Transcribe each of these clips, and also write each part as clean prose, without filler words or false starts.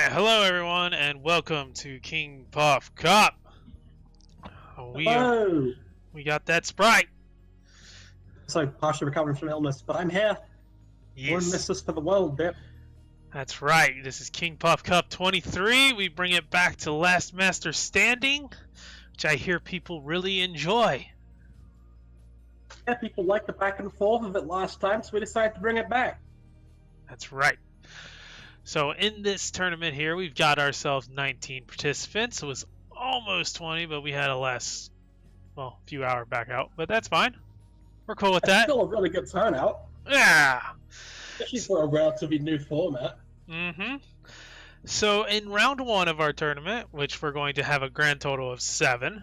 Alright, hello everyone, and welcome to King Puff Cup. We got that Sprite. So, partially recovering from illness, but I'm here. Yes. One missus for the world, Dip. That's right, this is King Puff Cup 23. We bring it back to Last Master Standing, which I hear people really enjoy. Yeah, people liked the back and forth of it last time, so we decided to bring it back. That's right. So in this tournament here, we've got ourselves 19 participants. It was almost 20, but we had a few hour back out, but that's fine. We're cool with that. Still a really good turnout. Yeah. Especially for a relatively new format. Mm-hmm. So in round one of our tournament, which we're going to have a grand total of 7,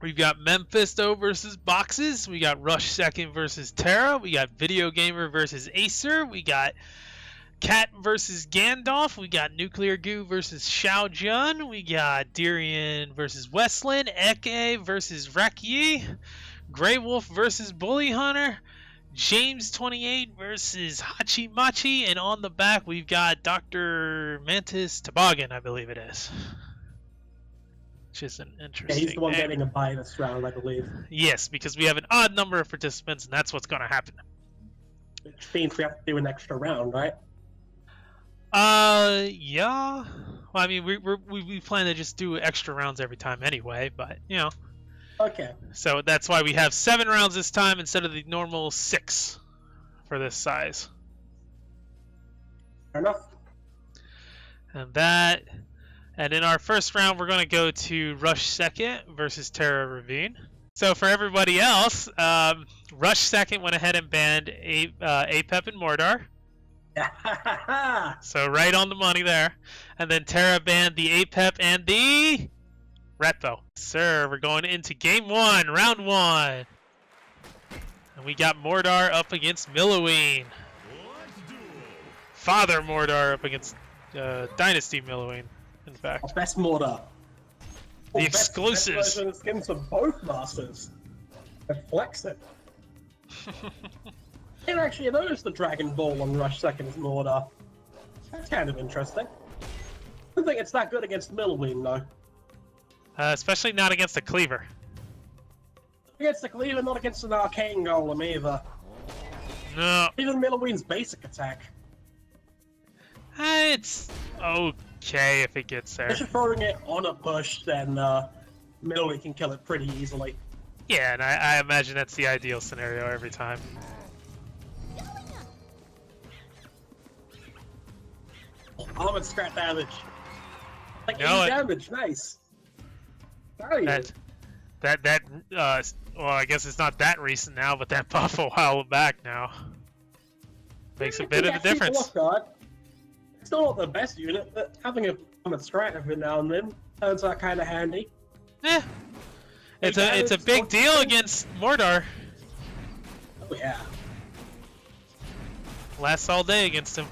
we've got Memphisto versus Boxes. We got Rush Second versus Terra. We got Video Gamer versus Acer. We got Cat versus Gandalf. We got Nuclear Goo versus Xiao Jun. We got Dirian versus Westland. Eke versus Raki. Grey Wolf versus Bully Hunter. James 28 versus Hachi Machi. And on the back, we've got Dr. Mantis Toboggan, I believe it is. Which is an interesting Yeah, he's the one name. getting a bye this round, I believe. Yes, because we have an odd number of participants, and that's what's going to happen. Which means we have to do an extra round, right? Yeah. Well, I mean, we plan to just do extra rounds every time anyway, but, you know. Okay. So that's why we have 7 rounds this time instead of the normal 6 for this size. Fair enough. And in our first round, we're going to go to Rush Second versus Terra Ravine. So for everybody else, Rush Second went ahead and banned Apep and Mordar. So right on the money there. And then Terra banned the Apep and the Retbo. Sir, we're going into game 1, round 1. And we got Mordar up against Milloween. Father Mordar up against Dynasty Milloween, in fact. Best Mordar. The exclusives. Best version of skins for both masters. And flex it. I didn't actually notice the Dragon Ball on Rush Second's Mordar. That's kind of interesting. I don't think it's that good against Milloween, though. Especially not against the Cleaver. Against the Cleaver, not against an Arcane Golem either. No. Even Milloween's basic attack. It's okay if it gets there. If you're throwing it on a push, then Milloween can kill it pretty easily. Yeah, and I imagine that's the ideal scenario every time. Armored scrap damage. Like No, 80 damage, nice. Value. Well, I guess it's not that recent now, but that buff a while back now. Makes a bit of a difference. It's still not the best unit, but having a armored scrap every now and then turns out kind of handy. Eh. It's a big deal against Mordar. Oh yeah. Lasts all day against him.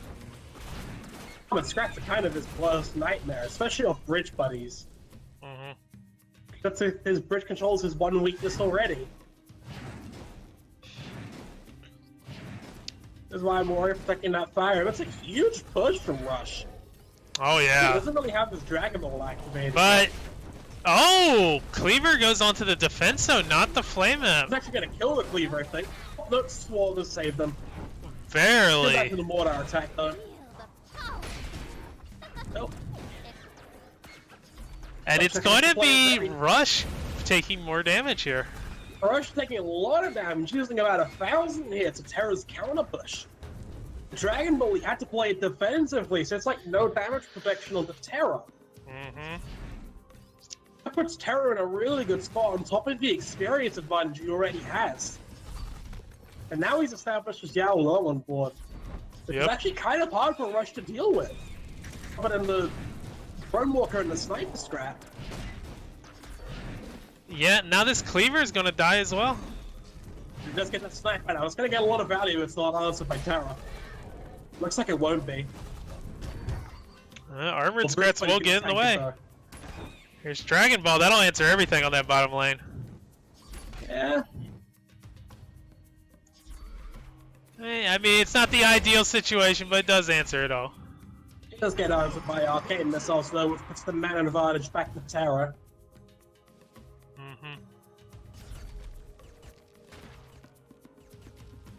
Armored scraps are kind of his worst nightmare, especially off bridge buddies. Mm-hmm. That's his bridge controls his one weakness already. That's why I'm worried protecting that fire. That's a huge push from Rush. Oh yeah. He doesn't really have his Dragon Ball activated. But Cleaver goes onto the defense zone, not the Flame Imp. He's actually gonna kill the Cleaver, I think. Look, Swole to save them. Barely. Get back to the Mordar attack though. Nope. And it's going to be Rush taking more damage here. Rush taking a lot of damage, using about 1,000 hits to Terra's counter push. Dragon Ball, he had to play it defensively, so it's like no damage protection on the Terra. Mm-hmm. That puts Terra in a really good spot on top of the experience advantage he already has. And now he's established his Yao Long on board. It's actually kind of hard for Rush to deal with. But in the Throne Walker and the Sniper scrap. Yeah, now this Cleaver is going to die as well. He does get that sniper now. It's going to get a lot of value. It's not answered by Terra. Looks like it won't be. Armored Scrats will get in the way. Here's Dragon Ball. That'll answer everything on that bottom lane. Yeah. I mean, it's not the ideal situation, but it does answer it all. does get over by Arcane Missiles, though, which puts the mana advantage back to Terra.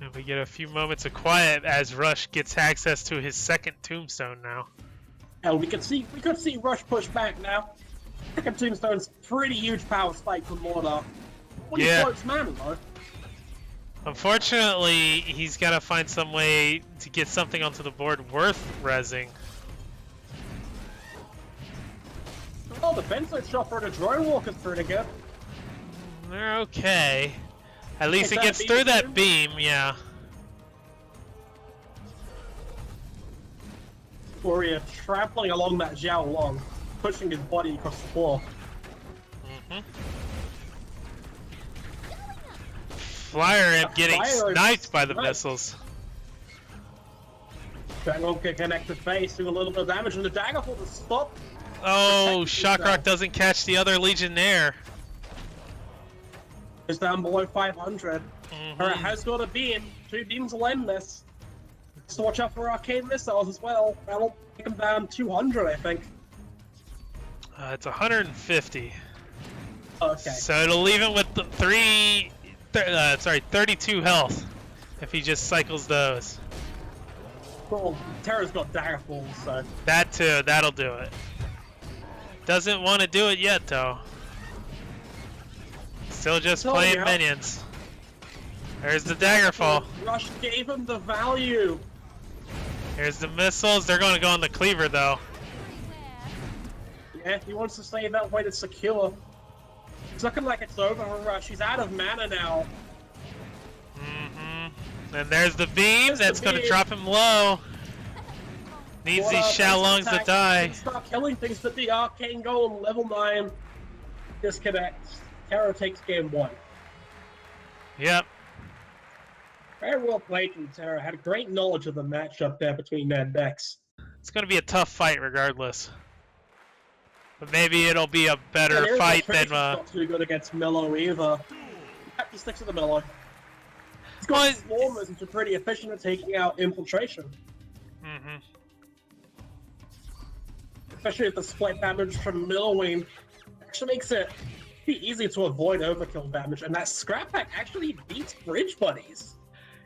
And we get a few moments of quiet as Rush gets access to his second tombstone now. And we could see Rush push back now. Second tombstone's pretty huge power spike from Mordor. When he floats mana, though. Unfortunately, he's got to find some way to get something onto the board worth rezzing. Oh, the Benzo shot for the Drone Walker's pretty good. They're okay. At least it gets through that beam, yeah. Warrior trampling along that Xiao Long, pushing his body across the floor. Flyer Imp getting sniped by the missiles. Dragon can connect the face, do a little bit of damage, and the Daggerfall to stop. Oh, Shockrock doesn't catch the other Legionnaire. It's down below 500. Alright, has got a beam. 2 beams will end this. So watch out for Arcane Missiles as well. That'll take him down 200, I think. It's 150. Okay. So it'll leave him with the 32 health if he just cycles those. Well, Terra's got Daggerfall, so... That too, that'll do it. Doesn't want to do it yet, though. Still just playing minions. There's the Daggerfall. Rush gave him the value. Here's the missiles. They're going to go on the cleaver, though. Yeah, he wants to stay that way to secure. It's looking like it's over for Rush. He's out of mana now. And there's the beam. That's going to drop him low. Needs these Xiaolongs to die. Start killing things, but the Arcane Golem level 9 disconnects. Terra takes game 1. Yep. Very well played from Terra. Had a great knowledge of the matchup there between their decks. It's going to be a tough fight regardless. But maybe it'll be a better fight than... not too good against Mellow either. He sticks to the Mellow. He's got Swarmers, which are pretty efficient at taking out Infiltration. Especially if the split damage from Millowing actually makes it pretty easy to avoid overkill damage, and that Scrap Pack actually beats Bridge Buddies.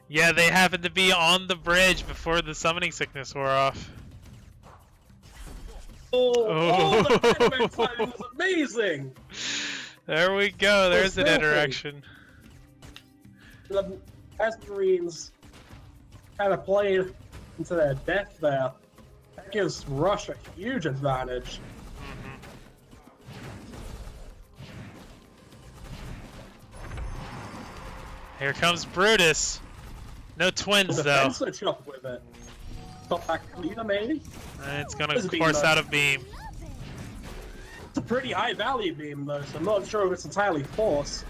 Yeah, they happened to be on the bridge before the summoning sickness wore off. Oh, the Batman timing was amazing! There we go, there's an interaction. The Marines kind of played into their death there. That gives Rush a huge advantage. Here comes Brutus. No twins, though. Switch up with it. Stop back cleaner, maybe? And it's gonna force out a beam. It's a pretty high value beam, though, so I'm not sure if it's entirely force.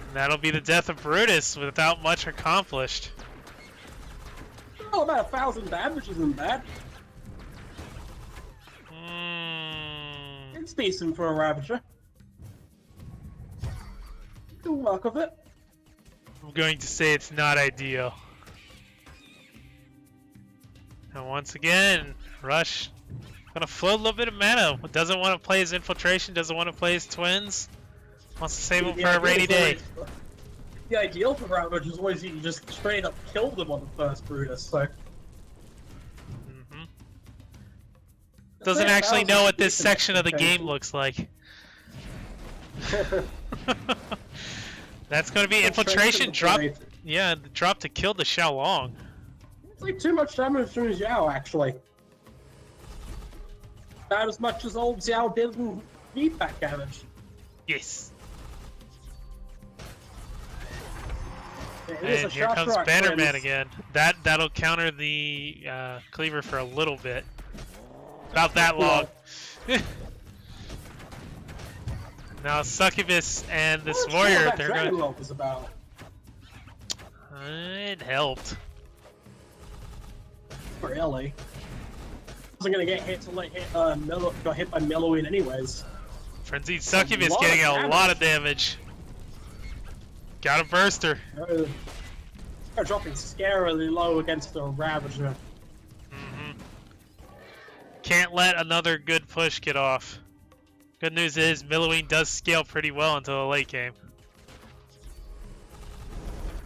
And that'll be the death of Brutus without much accomplished. Oh, about 1,000 damage isn't bad. It's decent for a Ravager. Good work of it. I'm going to say it's not ideal. And once again, Rush gonna float a little bit of mana. Doesn't want to play his Infiltration, doesn't want to play his Twins. Wants to save them for a rainy day. The ideal for Ravage is always you just straight up kill them on the first Brutus, so... Doesn't actually know what this section of the game looks like. That's going to be Infiltration drop. Yeah, the drop to kill the Xiaolong. It's like too much damage from Xiao, actually. Not as much as old Xiao did in feedback damage. Yes. And here comes Bannerman again. That'll counter the cleaver for a little bit. About that long. Now Succubus and this warrior, they're going. Was about. It helped. Really? Wasn't gonna get hit till got hit by Mellowing anyways. Frenzied Succubus getting a lot of damage. Got a burster. They're dropping scarily low against the Ravager. Can't let another good push get off. Good news is Milloween does scale pretty well until the late game.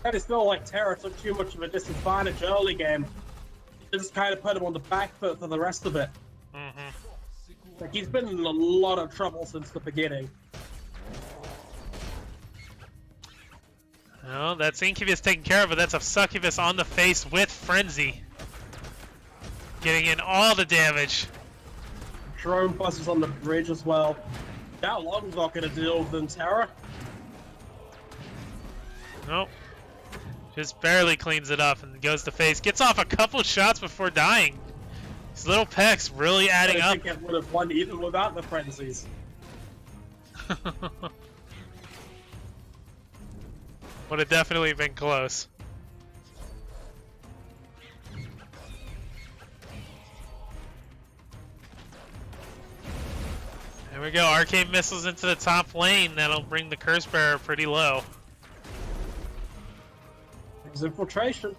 I just feel like Terra took too much of a disadvantage early game. It just kind of put him on the back foot for the rest of it. Like, he's been in a lot of trouble since the beginning. Oh, that's Incubus taken care of, but that's a Succubus on the face with Frenzy. Getting in all the damage. Drone buses on the bridge as well. How long's not going to deal with them, Terra? Nope. Just barely cleans it up and goes to face. Gets off a couple shots before dying. His little pecs really adding up. I think it would have won even without the frenzies. Would have definitely been close. There we go. Arcane missiles into the top lane. That'll bring the Curse Bearer pretty low. There's infiltration.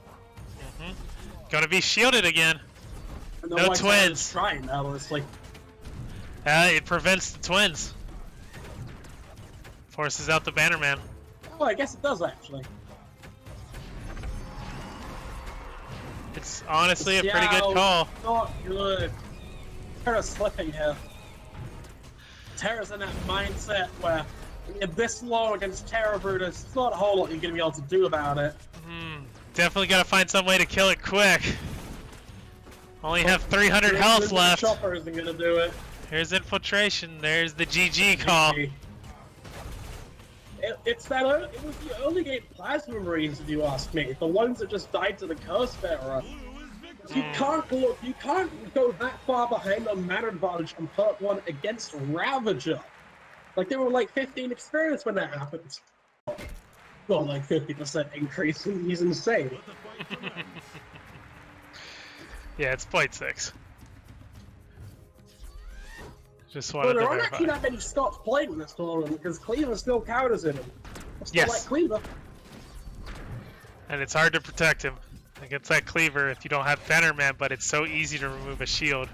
Gonna be shielded again. No twins. Trying now, honestly. It prevents the twins. Forces out the Bannerman. Oh, I guess it does actually. It's honestly a pretty good call. Not good. Terra's slipping here. Terra's in that mindset where when you're this low against Terra Brutus, there's not a whole lot you're gonna be able to do about it. Definitely gotta find some way to kill it quick. Only have 300 health left. Chopper isn't gonna do it. Here's infiltration. There's the GG call. It's that. It was the early game Plasma Marines, if you ask me. The ones that just died to the Curse Bearer. You can't go that far behind on mana advantage on part 1 against Ravager. Like, they were like 15 experience when that happened. Well, like 50% increase. He's insane. Yeah, it's 0.6. Just wanted to verify. There aren't actually that many Scots playing in this tournament because Cleaver still counters in him. I still like Cleaver. And it's hard to protect him against that Cleaver if you don't have Bannerman, but it's so easy to remove a shield.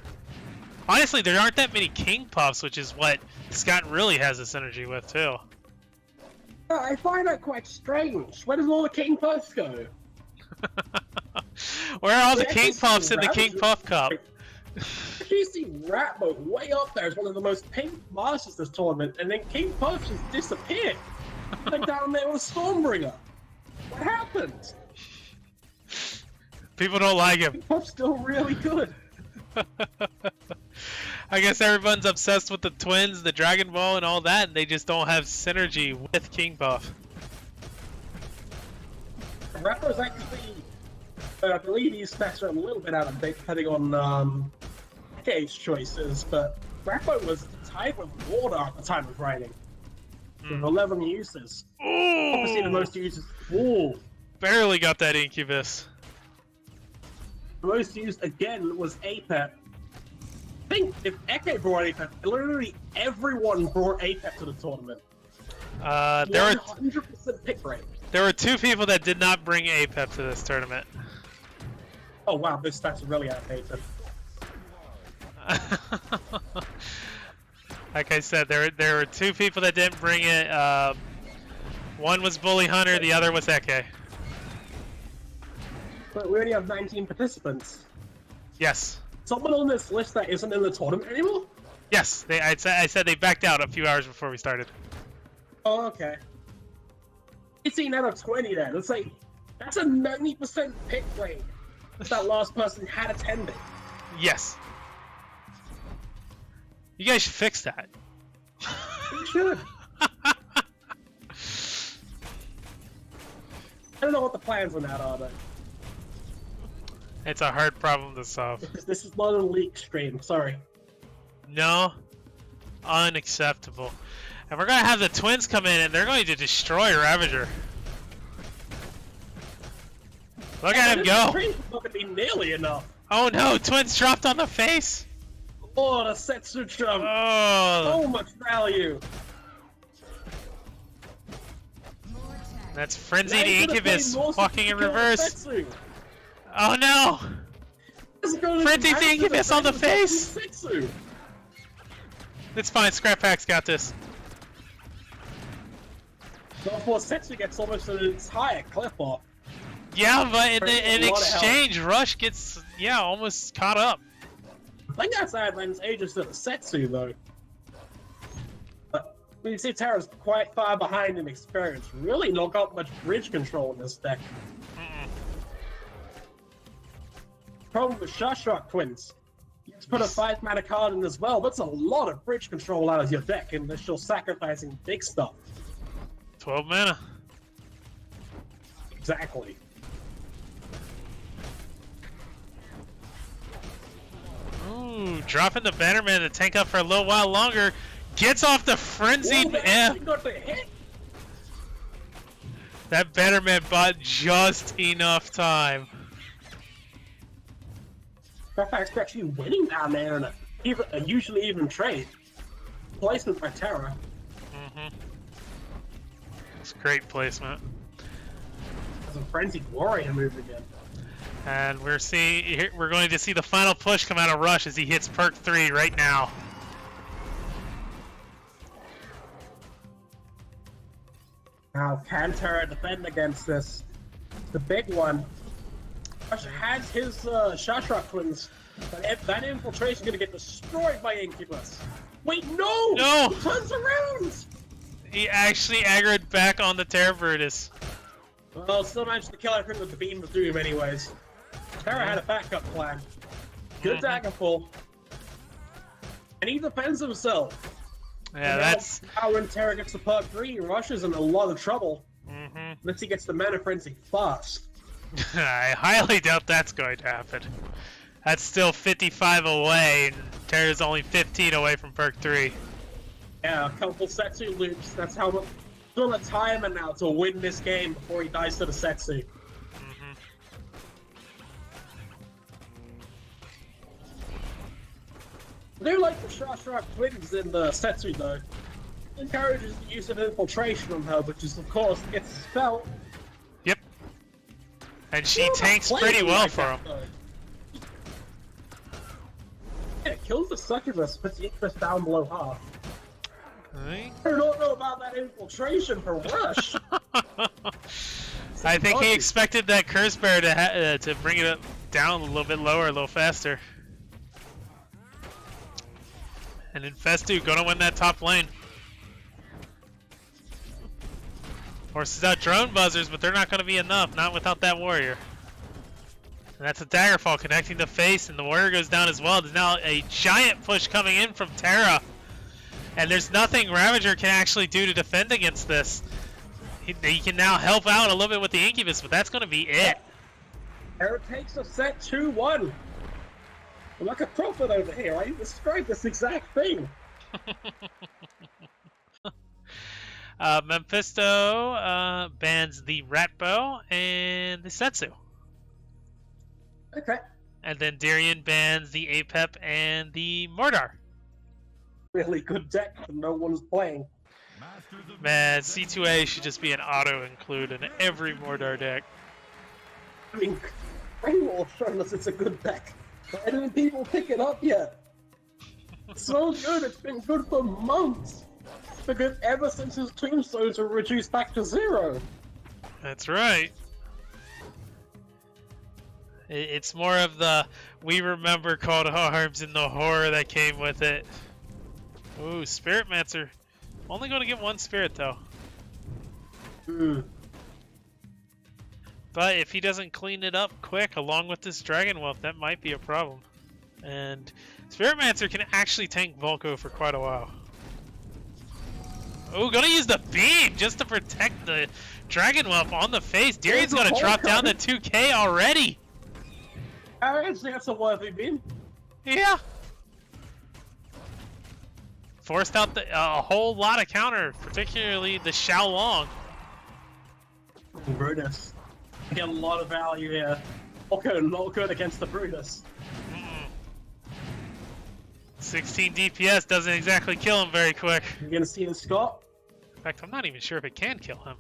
Honestly, there aren't that many King Puffs, which is what Scott really has a synergy with, too. I find that quite strange. Where does all the King Puffs go? Where are all the King Puffs in the King Puff Cup? You see Ratbo way up there as one of the most pink masters this tournament, and then King Puff just disappeared. Like down there with Stormbringer. What happened? People don't like him. King Puff's still really good. I guess everyone's obsessed with the twins, the Dragon Ball, and all that, and they just don't have synergy with King Puff. Ratbo's actually, I believe these stats are a little bit out of date depending on case choices, but Ratbo was tied with Water at the time of writing. With 11 uses. Ooh. Obviously the most uses. Ooh. Barely got that Incubus. The most used again was Apep. I think if Eke brought Apep, literally everyone brought Apep to the tournament. There were 100% pick rate. There were 2 people that did not bring Apep to this tournament. Oh wow, this stats are really outdated. Like I said, there were 2 people that didn't bring it. One was Bully Hunter, the other was Eke. But we already have 19 participants. Yes. Someone on this list that isn't in the tournament anymore? Yes, I said they backed out a few hours before we started. Oh, okay. 18 out of 20 then. It's like, that's a 90% pick rate if that last person had attended. Yes. You guys should fix that. You should. I don't know what the plans on that are, though. It's a hard problem to solve. This is not a leak stream, sorry. No. Unacceptable. And we're going to have the twins come in and they're going to destroy Ravager. Look at him go. This not going to be nearly enough. Oh no, twins dropped on the face. Oh, the Setsu jump. Oh. So much value. That's Frenzied Incubus walking in reverse. Oh no! Frenzied Incubus on the face! It's fine, Scrap Pack's got this. Before Setsu gets almost an entire clip off. Yeah, but in exchange, Rush gets, almost caught up. I think that's advantageous to the Setsu, though. But you see Terra's quite far behind in experience. Really not got much bridge control in this deck. Problem with Shashrock Twins. You just put a 5-mana card in as well. That's a lot of bridge control out of your deck unless you're sacrificing big stuff. 12 mana. Exactly. Ooh, dropping the Bannerman to tank up for a little while longer. Gets off the Frenzied F. That Bannerman bought just enough time. Fairfax actually winning down there in a usually even trade. Placement by Terra. It's great placement. That's a Frenzied Warrior move again. And we're going to see the final push come out of Rush as he hits perk 3 right now. Now, can Terra defend against this? The big one. Rush has his Shashrock Twins, but that infiltration is going to get destroyed by Incubus. Wait, no! No! He turns around! He actually aggroed back on the Terra Brutus. Well, still managed to kill everything with the Beam of Doom anyways. Terra had a backup plan. Good dagger pull. And he defends himself. Yeah, and that's... Now when Terra gets the perk 3, Rush is in a lot of trouble. Unless he gets the Mana Frenzy fast. I highly doubt that's going to happen. That's still 55 away, and Terra's only 15 away from perk 3. Yeah, a couple Setsu loops. That's how much. Still a timer now to win this game before he dies to the Setsu. I do like the Shashrock Twins in the Setsu though. It encourages the use of infiltration on her, which is of course gets a spell. Yep. And she tanks pretty well for him. Yeah, it kills the Succubus, puts the Incubus down below half. Right. I don't know about that infiltration for Rush. I think he expected that Curse Bear to bring it up down a little bit lower, a little faster. And Infestu gonna win that top lane. Forces out drone buzzers, but they're not gonna be enough, not without that warrior. And that's a Daggerfall connecting the face, and the warrior goes down as well. There's now a giant push coming in from Terra. And there's nothing Ravager can actually do to defend against this. He can now help out a little bit with the Incubus, but that's gonna be it. Terra takes a set 2-1. I'm like a prophet over here. I described this exact thing. Mephisto bans the Ratbow and the Setsu. Okay. And then Darian bans the Apep and the Mordar. Really good deck that no one's playing. Man, C2A should just be an auto-include in every Mordar deck. I mean, Rainwall showing us it's a good deck. Why didn't people pick it up yet? It's so good, it's been good for months. It's been good ever since his tombstones were reduced back to 0. That's right. It's more of the we remember Cold Arms and the horror that came with it. Ooh, Spiritmancer. Only going to get one spirit though. But if he doesn't clean it up quick along with this Dragon Whelp, that might be a problem. And Spiritmancer can actually tank Volko for quite a while. Oh, gonna use the beam just to protect the Dragon Whelp on the face. Darian's gonna drop down to 2k already. I think that's a worthy beam. Yeah. Forced out a whole lot of counter, particularly the Xiaolong. Brutus. Get a lot of value here. Okay, not good against the Brutus. 16 DPS doesn't exactly kill him very quick. You're gonna see the Scott? In fact, I'm not even sure if it can kill him.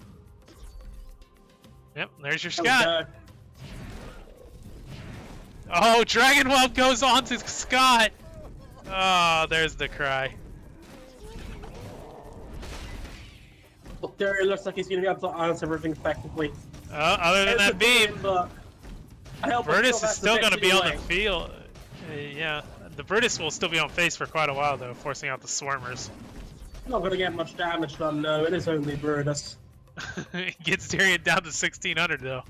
Yep, there's your There we Scott. go. Oh, Dragon Whelp goes on to Scott. Oh, there's the cry. Look, there it looks like he's going to be able to answer everything effectively. Other than that beam, Brutus is still going to be on the field. Yeah, the Brutus will still be on face for quite a while, though, forcing out the Swarmers. Not going to get much damage done, no. It is only Brutus. Gets Tyrion down to 1600, though.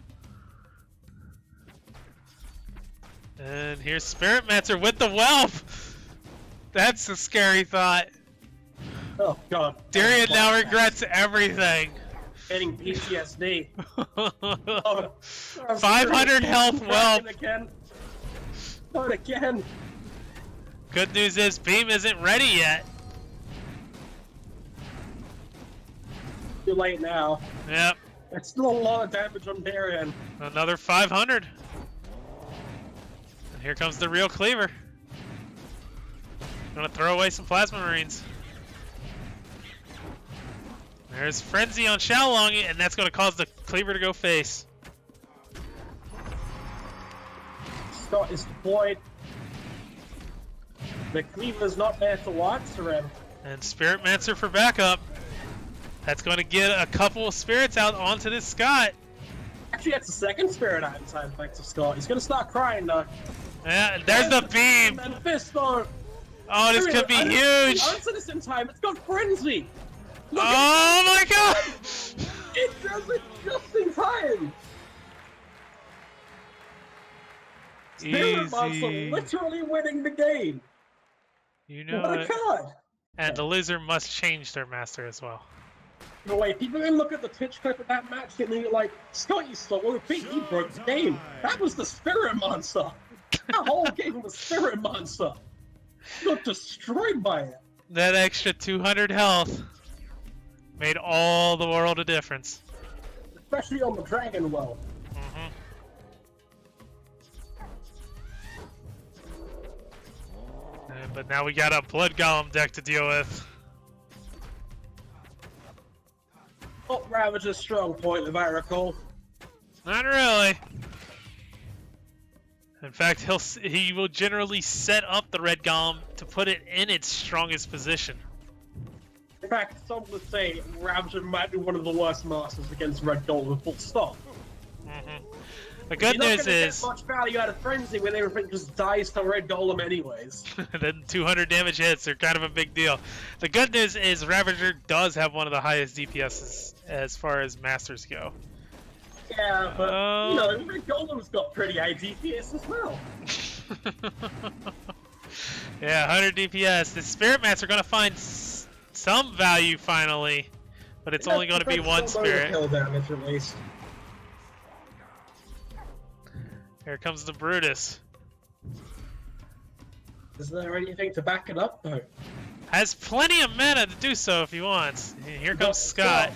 And here's Spiritmancer with the Whelp! That's a scary thought. Oh, God. Tyrion now regrets everything. Getting PTSD. 500 health Whelp. Again. Not again. Good news is Beam isn't ready yet. Too late now. Yep. It's still a lot of damage on Tyrion. Another 500. And here comes the real Cleaver. Gonna throw away some Plasma Marines. There's Frenzy on Xiaolong, and that's gonna cause the Cleaver to go face. Scott is deployed. The Cleaver's not there to answer him. And Spiritmancer for backup. That's going to get a couple of spirits out onto this Scott. Actually, that's the second spirit out in time, thanks to Scott. He's going to start crying, though. Yeah, there's the beam. And Fisto. Oh, this could be huge. Answer this in time. It's got Frenzy. Look Oh my god. It does it just in time. Spirit Monster literally winning the game. You know what a it. card. And the loser must change their master as well. No way, people are gonna look at the Twitch clip of that match and they're like, Scott, you stole a beat, he broke the game. That was the Spirit Monster. That whole game was Spirit Monster. You got destroyed by it. That extra 200 health made all the world a difference. Especially on the Dragon Well. But now we got a Blood Golem deck to deal with. Not Ravager's strong point, if I recall. Not really. In fact, he will generally set up the Red Golem to put it in its strongest position. In fact, some would say Ravager might be one of the worst masters against Red Golem, full stop. The good news is, get much value out of Frenzy when everything just dies to Red Golem anyways. then 200 damage hits are kind of a big deal. The good news is Ravager does have one of the highest DPSs as far as masters go. Yeah, but you know, Red Golem's got pretty high DPS as well. Yeah, 100 DPS. The Spirit Mats are going to find some value finally, but it's only going to be one spirit. Kill damage at least. Here comes the Brutus. Is there anything to back it up though? Has plenty of mana to do so if he wants. Here comes Scott.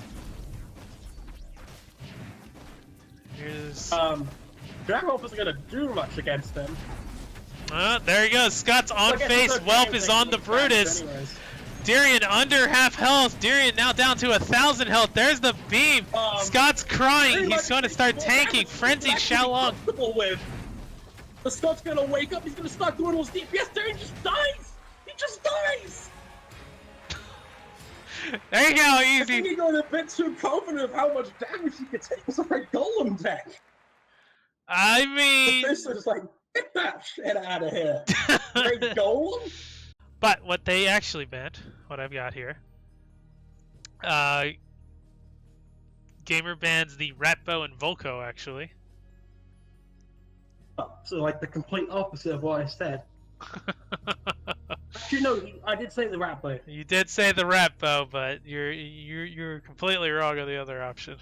Here's Dragon Whelp isn't gonna do much against him. there he goes. Scott's on face. Whelp is on the Brutus. Tyrion under half health. Tyrion now down to 1,000 health. There's the beam. Scott's crying. He's going to start tanking. Frenzied Xiaolong. The Scott's going to wake up. He's going to start doing those DPS. Tyrion just dies. He just dies. There you go. I Easy. think he got a bit too confident of how much damage he could take with a Red Golem deck. I mean... This is like, get that shit out of here. Red Golem? But what they actually meant, what I've got here, Gamer bans the Ratbow and Volko, actually. Oh, so like the complete opposite of what I said. Actually, no, I did say the Ratbow. You did say the Ratbow, but you're completely wrong on the other option.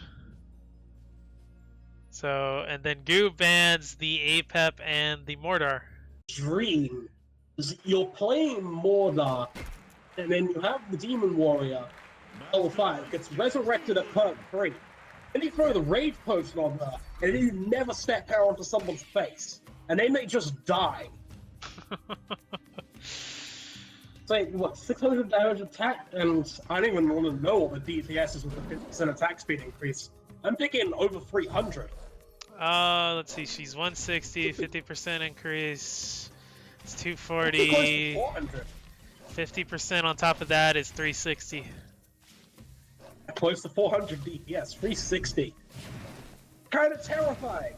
So, and then Goo bans the Apep and the Mordar. Dream. You're playing Mordar, and then you have the Demon Warrior, level 5, gets resurrected at perk 3. Then you throw the Rage Potion on her, and then you never step her onto someone's face, and then they just die. It's like, what, 600 damage attack? And I don't even want to know what the DPS is with the 50% attack speed increase. I'm thinking over 300. Let's see. She's 160, 50% increase. It's Close to 240. 400. 50% on top of that is 360. Close to 400 DPS, 360. Kind of terrifying.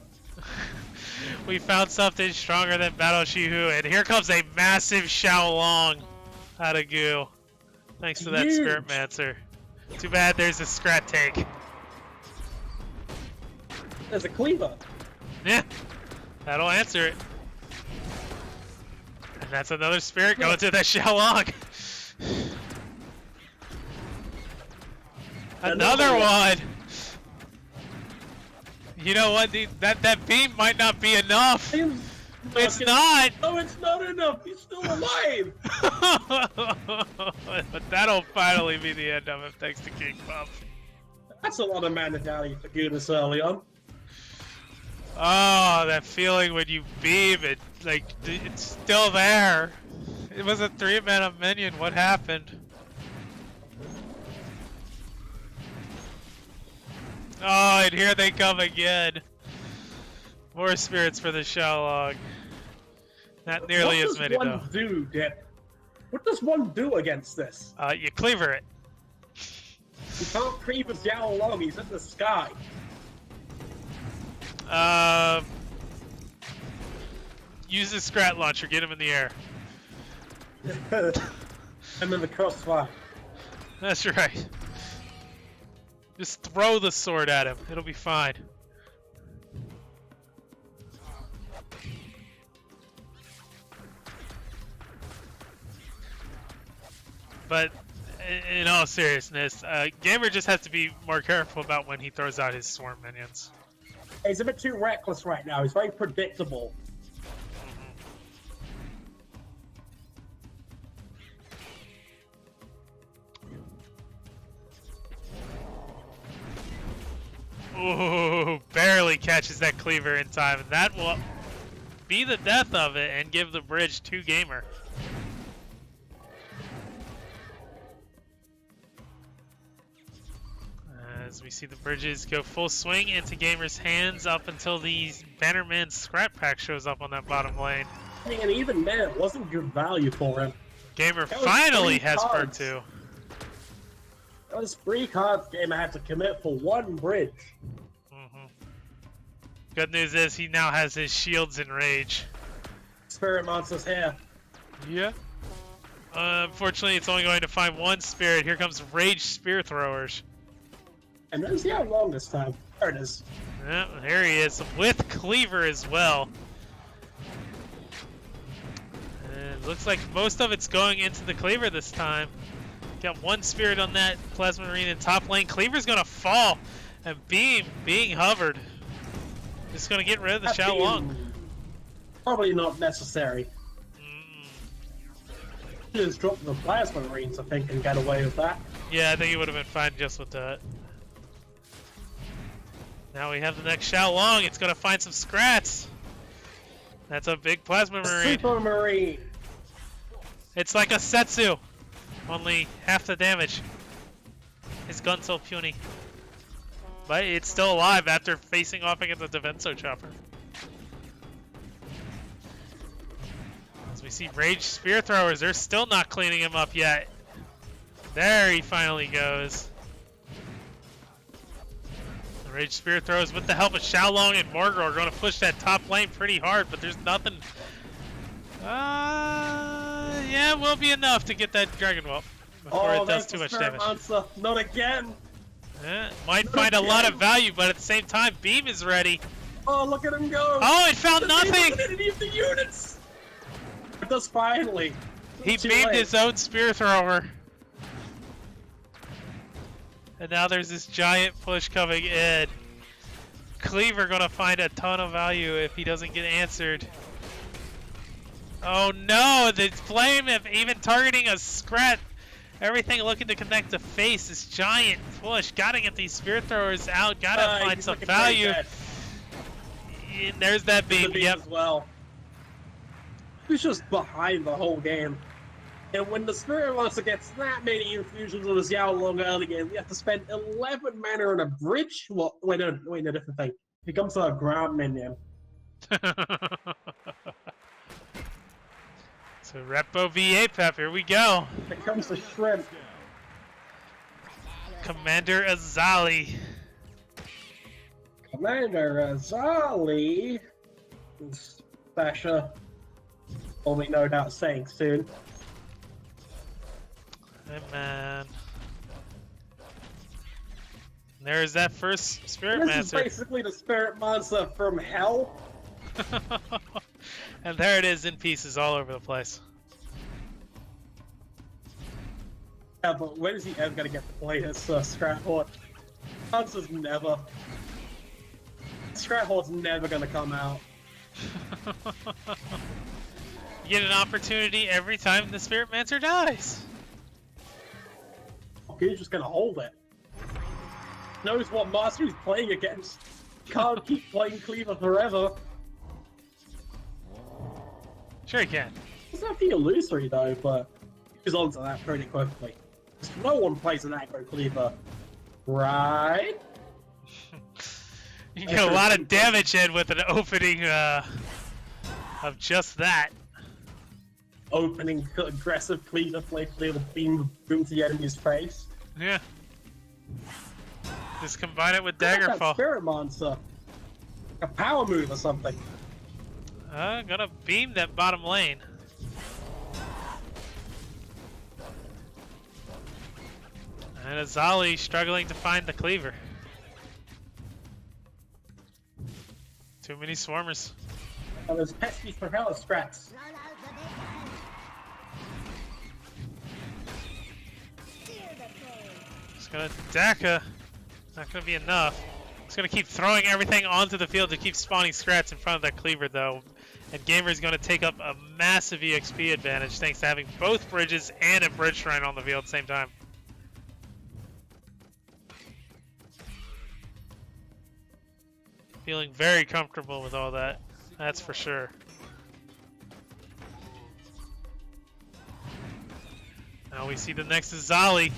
We found something stronger than Battle Shihu, and here comes a massive Xiaolong out of goo. Thanks to that Huge. Spirit Mancer. Too bad there's a Scrat tank. There's a cleaver. Yeah, that'll answer it. And that's another Spirit going to that Xiaolong. Another one! You know what, dude? That beam might not be enough. It's not! No, it's not enough. He's still alive. But that'll finally be the end of it, thanks to King Puff. That's a lot of mana value for Goodness early on. Oh, that feeling when you beam it, like, it's still there. It was a 3-mana minion, what happened? Oh, and here they come again. More spirits for the Xiaolong. Not nearly as many, though. What does one do, Dip? What does one do against this? You cleaver it. You can't creep a Xiaolong, he's in the sky. Use the Scrat Launcher, get him in the air. I'm in the crossfire. That's right. Just throw the sword at him, it'll be fine. But in all seriousness, Gamer just has to be more careful about when he throws out his swarm minions. He's a bit too reckless right now. He's very predictable. Ooh, barely catches that cleaver in time. And that will be the death of it and give the bridge to Gamer. As we see the bridges go full swing into Gamer's hands up until the Bannerman Scrap Pack shows up on that bottom lane. And even then, it wasn't good value for him. Gamer That was finally 3 has perk cards. 2. That was 3 cards Gamer had to commit for 1 bridge. Good news is he now has his shields and rage. Spirit Monster's here. Yeah. Unfortunately, it's only going to find 1 spirit. Here comes Rage Spear Throwers. And there's Xiaolong this time. There it is. Yeah, there he is, with Cleaver as well. And it looks like most of it's going into the Cleaver this time. Got 1 spirit on that Plasma Marine in top lane. Cleaver's gonna fall, and Beam being hovered. Just gonna get rid of the That Xiaolong. being Probably not necessary. Just drop the Plasma Marines, I think, and get away with that. Yeah, I think he would have been fine just with that. Now we have the next Xiaolong. It's gonna find some Scrats. That's a big Plasma Marine. Super Marine. It's like a Setsu, only half the damage. His gun's so puny. But it's still alive after facing off against a Defenso Chopper. As we see Rage Spear Throwers, they're still not cleaning him up yet. There he finally goes. The Rage Spear Throwers with the help of Xiaolong and Morgor are going to push that top lane pretty hard, but there's nothing. Yeah, it will be enough to get that Dragon Whelp before it does too much damage. Monster. Not again. Yeah, might find a lot of value, but at the same time, Beam is ready. Oh, look at him go. Oh, it found Doesn't nothing! even hit any of the units. It does finally. He Too beamed late. his own Spear Thrower. And now there's this giant push coming in. Cleaver gonna find a ton of value if he doesn't get answered. Oh no, the flame of even targeting a Scrat. Everything looking to connect to face. This giant push. Gotta get these Spear Throwers out. Gotta find he's some looking value. very bad. And there's that The beam. beam Yep. as well. He's just behind the whole game. And when the Spirit Monster gets that many infusions on his Yowlong early game, we have to spend 11 mana on a bridge? Well, wait, no, different thing. It becomes a ground minion. So Repo V8 Pep, here we go. It comes a shrimp. Commander Azali. Commander Azali. Basha. Only no doubt saying soon. Hey man. There's that first Spirit This Master. is basically the Spirit Monster from hell. And there it is in pieces all over the place. Yeah, but when is he ever going to get to play his Scraphort? Answer's never. Scraphort's never going to come out. You get an opportunity every time the Spirit Mancer dies. Okay, he's just going to hold it. Knows what master he's playing against. Can't keep playing Cleaver forever. Sure he can. It's not the illusory though, but he's on to that pretty quickly. No one plays an aggro Cleaver, right? You get a lot of damage in with an opening of just that. Opening aggressive Cleaver play for the beam boom to the enemy's face. Yeah. Just combine it with That Daggerfall. Spirit Monster. A power move or something. Gonna beam that bottom lane. And Azali struggling to find the cleaver. Too many swarmers. Oh, there's pesky for hella scraps. Just gonna Daka. Not gonna be enough. Just gonna keep throwing everything onto the field to keep spawning scrats in front of that cleaver though. And Gamer's gonna take up a massive EXP advantage thanks to having both bridges and a bridge shrine on the field at the same time. Feeling very comfortable with all that, that's for sure. Now we see the next Azali.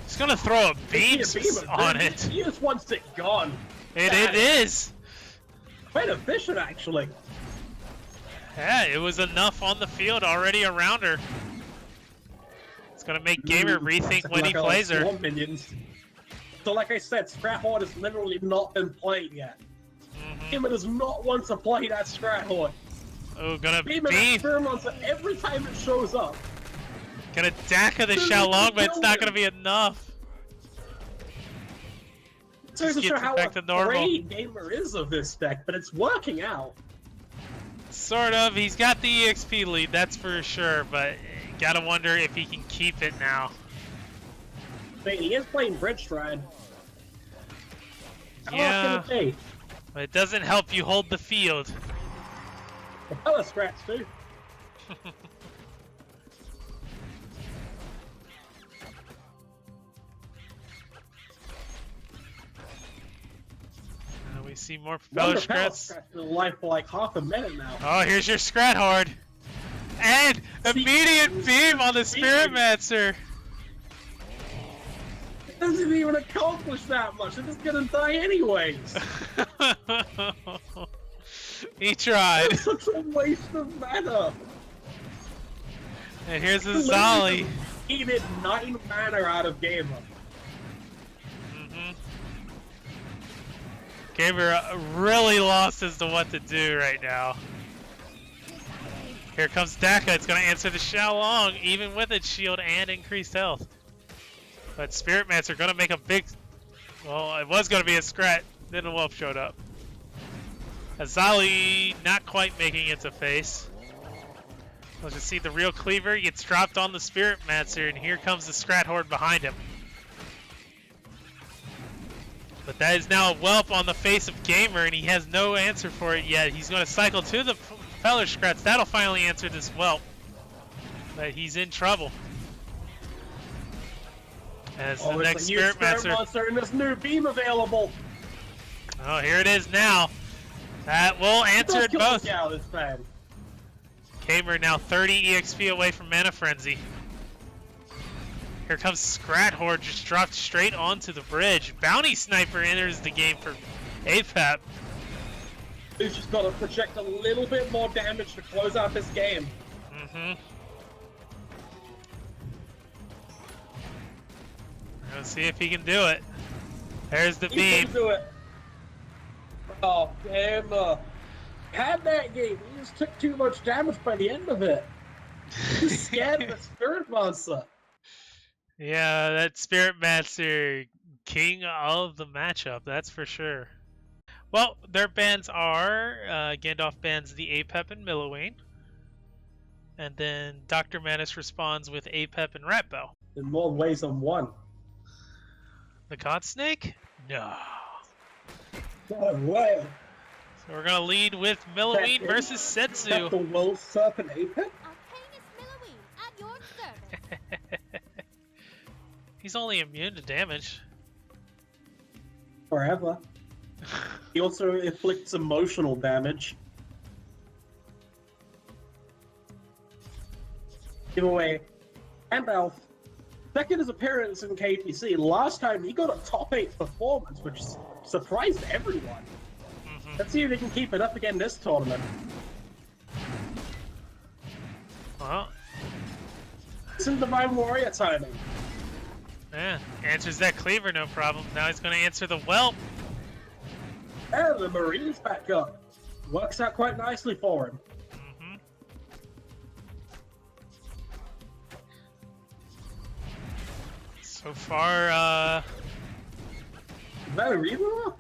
He's gonna throw a beam on it. He just wants it gone. It is. Quite efficient, actually. Yeah, it was enough on the field already around her. It's gonna make Gamer rethink when he plays her. Minions. So like I said, Scraphort has literally not been played yet. Gamer does not want to play that Scraphort. Oh, gonna beam. Every time it shows up. Gonna Daka the Xiaolong, but it's not gonna be enough. It doesn't show how afraid Gamer is of this deck, but it's working out. Sort of. He's got the EXP lead, that's for sure, but gotta wonder if he can keep it now. But he is playing Bridge Shrine. Yeah, but it doesn't help you hold the field. Hella scratch too. We see more propeller scrats. Life for like half a minute now. Oh, here's your Scrat Horde. And immediate beam on the Spirit Mancer. It doesn't even accomplish that much. It's just gonna die anyways. He tried. It's such a waste of mana. And here's Azali. He did 9 mana out of Gamer. Gamer really lost as to what to do right now. Here comes Daka. It's going to answer the Xiaolong, even with its shield and increased health. But Spirit Mancer going to make a big... Well, it was going to be a Scrat. Then a Wolf showed up. Azali not quite making it to face. Let's just see the real Cleaver. He gets dropped on the Spirit Mancer, and here comes the Scrat Horde behind him. But that is now a whelp on the face of Gamer, and he has no answer for it yet. He's going to cycle to the propeller scrats. That'll finally answer this whelp. But he's in trouble. As the next Spirit Monster and this new beam available. Oh, here it is now. That will answer it both. This time. Gamer now 30 EXP away from Mana Frenzy. Here comes Scrat Horde, just dropped straight onto the bridge. Bounty Sniper enters the game for APEP. He's just got to project a little bit more damage to close out this game. Mm-hmm. Let's see if he can do it. There's the beam. He can do it. Oh, damn. Had that game. He just took too much damage by the end of it. He's scared of the Spirit Monster. Yeah, that Spirit Master, king of the matchup, that's for sure. Well, their bans are, Gandalf bans the APEP and Millowayne. And then Dr. Manus responds with APEP and Ratbow. In more ways than one. The God Snake? No. No way. So we're going to lead with Millowayne versus Setsu. Is that the World Serpent APEP? Arcanus Millowayne at your service. He's only immune to damage. Forever. He also inflicts emotional damage. Giveaway. Gandalf. Second his appearance in KPC. Last time he got a top 8 performance, which surprised everyone. Mm-hmm. Let's see if he can keep it up again this tournament. Well, Some Divine Warrior timing. yeah, answers that cleaver, no problem. Now he's going to answer the whelp. And the Marine's back up. Works out quite nicely for him. Mm-hmm. So far, Is that a reroll?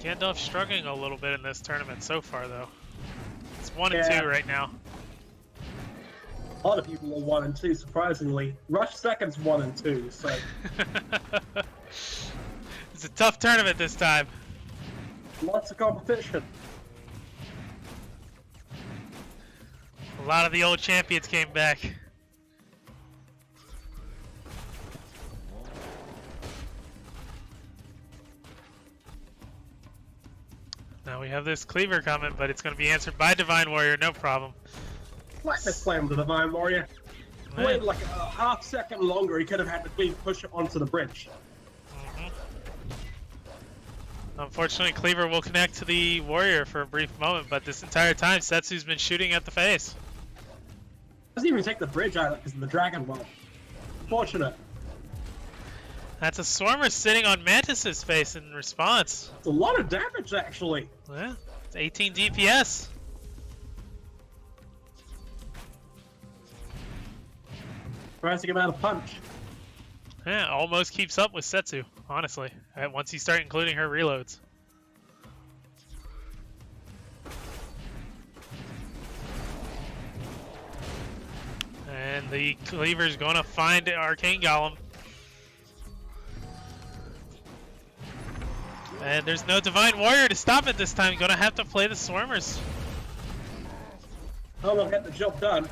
Gandalf's struggling a little bit in this tournament so far, though. It's 1 and Yeah. 2 right now. A lot of people are 1 and 2, surprisingly. Rush second's 1 and 2, so It's a tough tournament this time. lots of competition. A lot of the old champions came back. Now we have this cleaver coming, but it's going to be answered by Divine Warrior, no problem. Like this slam the Divine Warrior. Waited like a half second longer, he could have had to cleave push it onto the bridge. Mhm. Unfortunately, Cleaver will connect to the Warrior for a brief moment, but this entire time, Setsu's been shooting at the face. Doesn't even take the bridge out because of the Dragon Well. Fortunate. That's a Swarmer sitting on Mantis's face in response. It's a lot of damage, actually. Yeah, it's 18 DPS. Tries to give out a punch. Yeah, almost keeps up with Setsu, honestly, once you start including her reloads. And the Cleaver's gonna find Arcane Golem. And there's no Divine Warrior to stop it this time. Gonna have to play the Swarmers. Oh, they'll get the job done.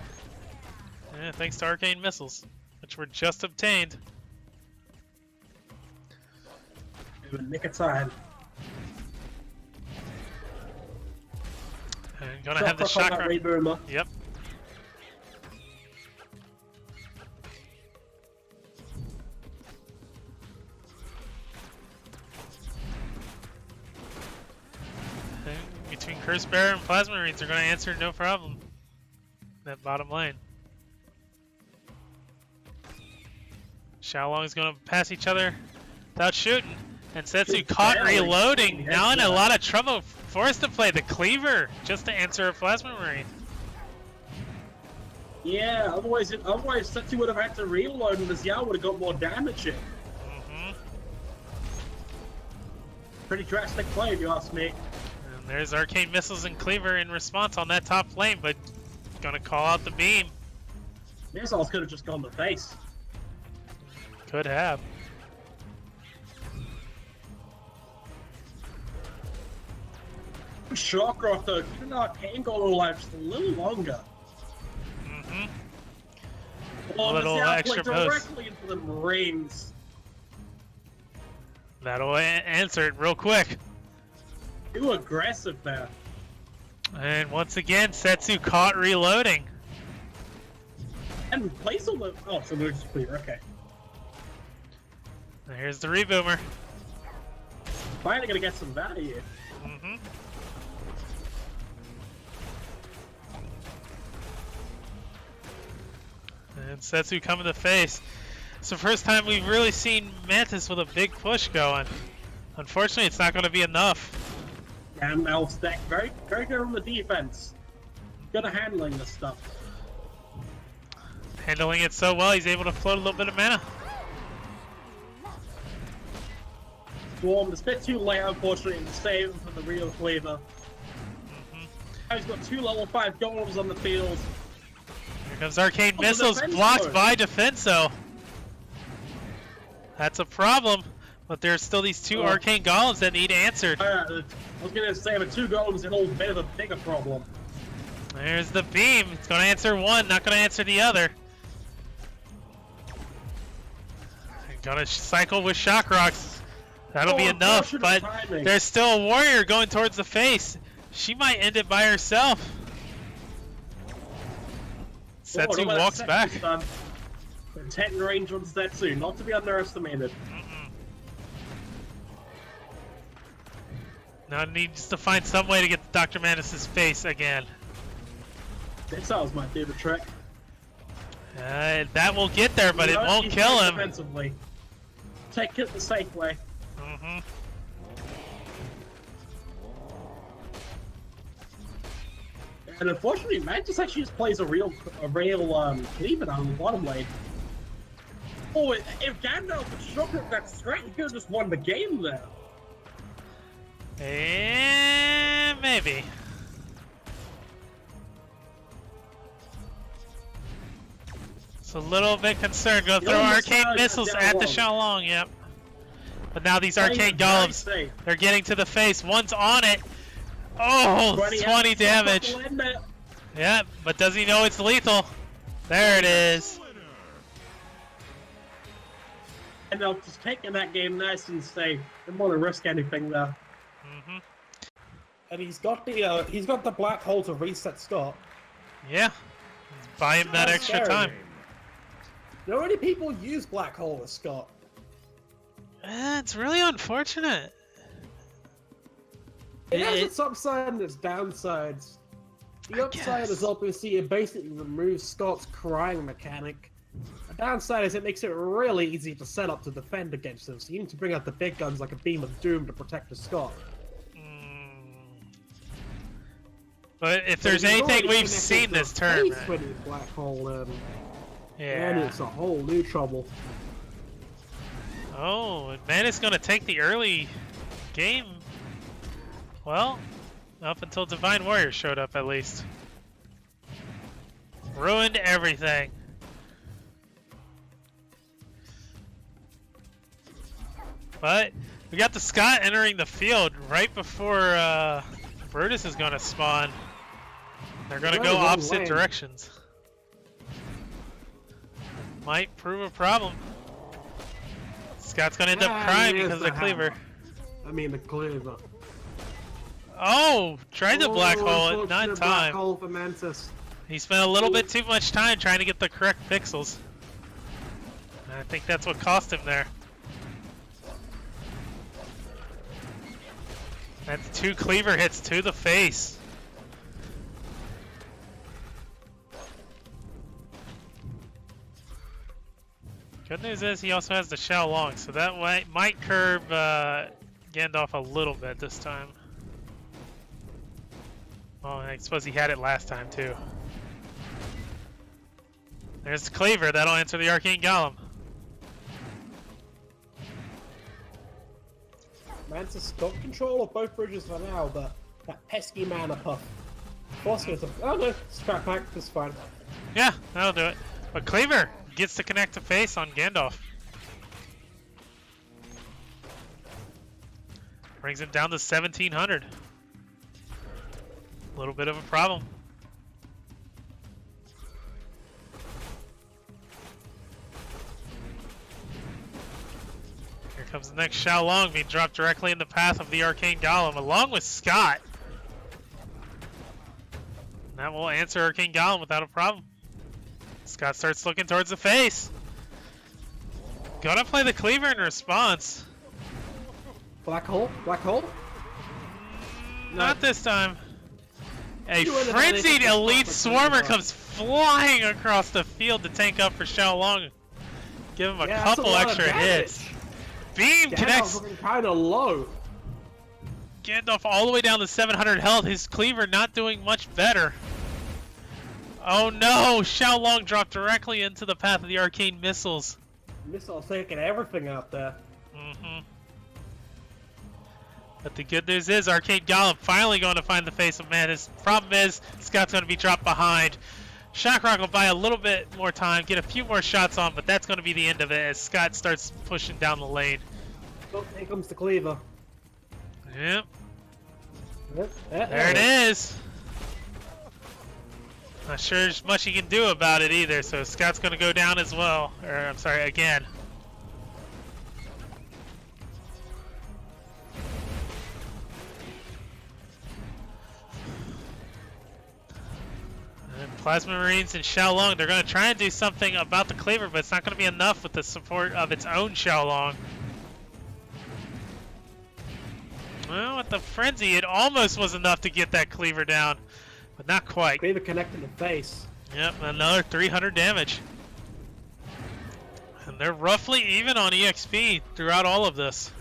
Yeah, thanks to Arcane Missiles, which were just obtained. In the nick of time. And gonna have the chakra. Ray Boomer. Yep. And between Curse Bearer and Plasma Marines, they're gonna answer no problem. That bottom lane. Xiaolong is gonna pass each other without shooting. And Setsu Just caught barely reloading. shooting Now in a headshot. lot of trouble. Forced to play the Cleaver just to answer a Plasma Marine. Yeah, otherwise Setsu would have had to reload and the Xiao would have got more damage in. Mm-hmm. Pretty drastic play, if you ask me. And there's Arcane Missiles and Cleaver in response on that top lane, but gonna call out the beam. Missiles could have just gone to face. Could have. Shocker though, keeping Arcane Golem alive just a little longer. Mm-hmm. Oh, Little the Xiao extra played boost. directly into the Marines. That'll answer it real quick. Too aggressive there. And once again, Setsu caught reloading. And replace all the... Oh, so we're just clear, okay. Here's the reboomer. Finally gonna get some value. Mm-hmm. And Setsu coming to face. It's the first time we've really seen Mantis with a big push going. Unfortunately, it's not going to be enough. And Mel's deck very, very good on the defense. Good at handling this stuff. Handling it so well, he's able to float a little bit of mana. Swarm, it's a bit too late, unfortunately, to save him for the real flavor. Now he's got 2 level 5 golems on the field. Here comes Arcane Oh, Missiles, defense blocked mode. by Defenso. That's a problem, but there's still these 2 Arcane Golems that need answered. I was gonna say, but 2 golems is a little bit of a bigger problem. There's the beam. It's going to answer one, not going to answer the other. Gonna cycle with Shock Rocks. That'll be enough, but timing. there's still a warrior going towards the face. She might end it by herself. Setsu look at that walks Setsu back. stun. The 10 range on Setsu, not to be underestimated. Now it needs to find some way to get Dr. Mantis' face again. This was my favorite trick. That will get there, but it won't He's kill playing him. Defensively. Take it the safe way. Mhm. And unfortunately, Mantis actually just plays a real cleaver down the bottom lane. Oh, if Gandalf had struck at that straight, he could have just won the game there. And maybe. It's a little bit concerned. Go throw Arcane Missiles at the Xiaolong, yep. But now these Arcane Golems, they're getting to the face. One's on it. Oh, 20 damage. Yeah, but does he know it's lethal? There it is. And they'll just taking that game nice and safe. They don't want to risk anything there. Mhm. And he's got the black hole to reset Scott. Yeah. Buy him that extra time. Not many people use black hole with Scott. It's really unfortunate. It has its upside and its downsides. The upside is obviously it basically removes Scott's crying mechanic. The downside is it makes it really easy to set up to defend against him, so you need to bring out the big guns like a Beam of Doom to protect the Scott. But if there's anything we've seen this turn, black hole and yeah. it's a whole new trouble. Oh, and Mantis gonna take the early game. Well, up until Divine Warrior showed up at least. Ruined everything. But we got the Scott entering the field right before Brutus is gonna spawn. They're gonna go opposite directions. Might prove a problem. Scott's gonna end up crying because of the cleaver. I mean the cleaver. Oh, tried the black hole at not time. Black hole for Mantis. He spent a little bit too much time trying to get the correct pixels. And I think that's what cost him there. That's 2 cleaver hits to the face. Good news is he also has the Xiaolong, so that might curb Gandalf a little bit this time. Oh, I suppose he had it last time too. There's the cleaver, that'll answer the Arcane Golem. Mantis got control of both bridges for now, but that pesky mana puff. Forcing to, oh no, scrap pack, that's fine. Yeah, that'll do it. But Cleaver gets to connect to face on Gandalf. Brings him down to 1700. A little bit of a problem. Here comes the next Xiaolong being dropped directly in the path of the Arcane Golem, along with Scott. And that will answer Arcane Golem without a problem. Scott starts looking towards the face. Gonna play the Cleaver in response. Black hole? Black hole? Not this time. A frenzied elite swarmer comes flying across the field to tank up for Xiaolong. Give him a couple extra hits. Beam connects. Kind of low. Gandalf all the way down to 700 health. His Cleaver not doing much better. Oh no! Xiaolong dropped directly into the path of the arcane missiles. Missiles taking everything out there. But the good news is Arcane Golem finally going to find the face of man. His problem is Scott's going to be dropped behind. Shockrock will buy a little bit more time, get a few more shots on, but that's going to be the end of it as Scott starts pushing down the lane. Oh, here comes the Cleaver. Yep. There it is. Not sure there's much he can do about it either, so Scott's going to go down as well. Or, I'm sorry, again. And Plasma Marines and Xiaolong, they're going to try and do something about the Cleaver, but it's not going to be enough with the support of its own Xiaolong. Well, with the Frenzy, it almost was enough to get that Cleaver down, but not quite. Cleaver connected the face. Yep, another 300 damage. And they're roughly even on EXP throughout all of this.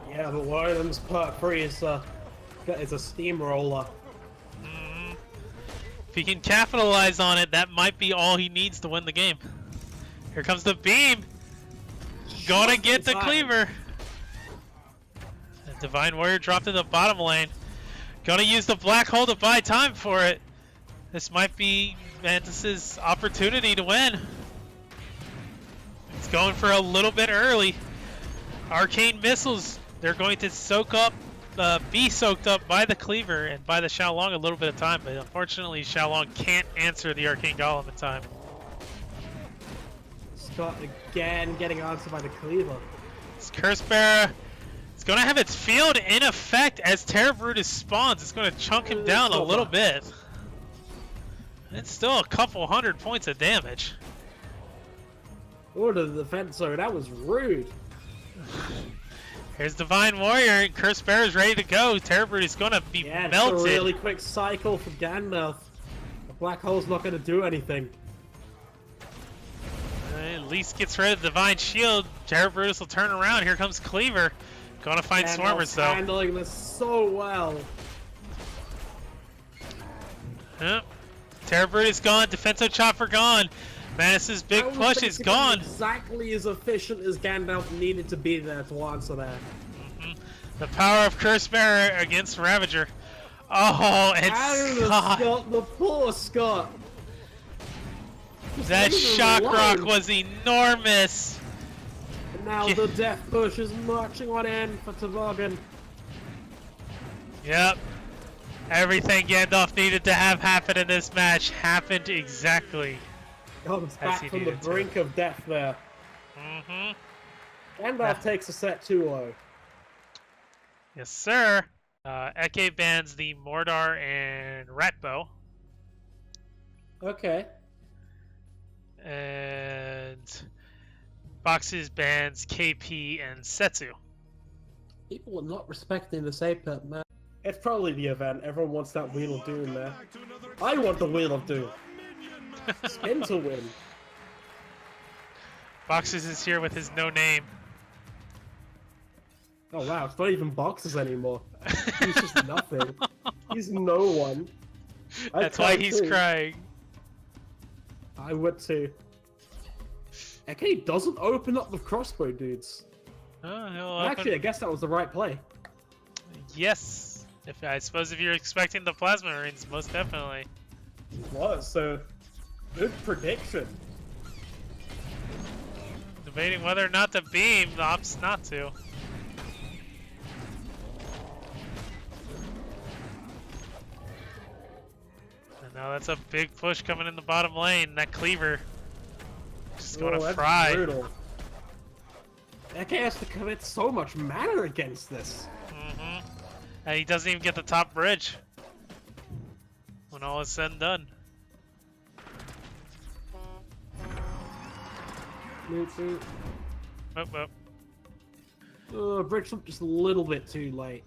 Yeah, but one of them's part 3 is a steamroller. If he can capitalize on it, that might be all he needs to win the game. Here comes the beam. Gonna get the Cleaver. The Divine Warrior dropped in the bottom lane. Gonna use the black hole to buy time for it. This might be Mantis's opportunity to win. It's going for a little bit early. Arcane missiles, they're going to be soaked up by the Cleaver and by the Xiaolong a little bit of time, but unfortunately Xiaolong can't answer the Arcane Golem in time. Scott again getting answered by the Cleaver. It's Curse Bearer. It's going to have its field in effect as Terra Brutus spawns. It's going to chunk him down a little bit. It's still a couple hundred points of damage. Order the defense, so that was rude. Here's Divine Warrior, and Curse Bearer's ready to go. Terra Brutus is going to be melted. It's a really quick cycle for Gandalf. The black hole's not going to do anything. At least gets rid of Divine Shield. Terra Brutus will turn around. Here comes Cleaver. Going to find Swarmers, though. Handling this so well. Yep. Terra Brutus gone. Defensive Chopper gone. Mantis's big push is gone. Exactly as efficient as Gandalf needed to be there to answer that. The power of Curse Bearer against Ravager. Oh, and Scott. The poor Scott. That shock rock was enormous. And now the death push is marching on in for Toboggan. Yep. Everything Gandalf needed to have happen in this match happened exactly. Comes back from the brink of death there. Gandalf takes a set 2-0. Yes, sir. Eke bans the Mordor and Ratbow. Okay. And Boxes bans KP and Setsu. People are not respecting the Sapet, man. It's probably the event. Everyone wants that Wheel of Doom there. I want the Wheel of Doom. Spin to win. Boxes is here with his no name. Oh wow, it's not even Boxes anymore. He's just nothing. He's no one. That's why he's crying. I would too. Eke doesn't open up with crossbow dudes. Actually, I guess that was the right play. Yes. I suppose if you're expecting the Plasma Marines, most definitely. It was, so good prediction. Debating whether or not to beam, the opts not to. And now that's a big push coming in the bottom lane. That Cleaver just going to fry. Brutal. Eke has to commit so much mana against this. And he doesn't even get the top bridge. when all is said and done. Bridge up just a little bit too late.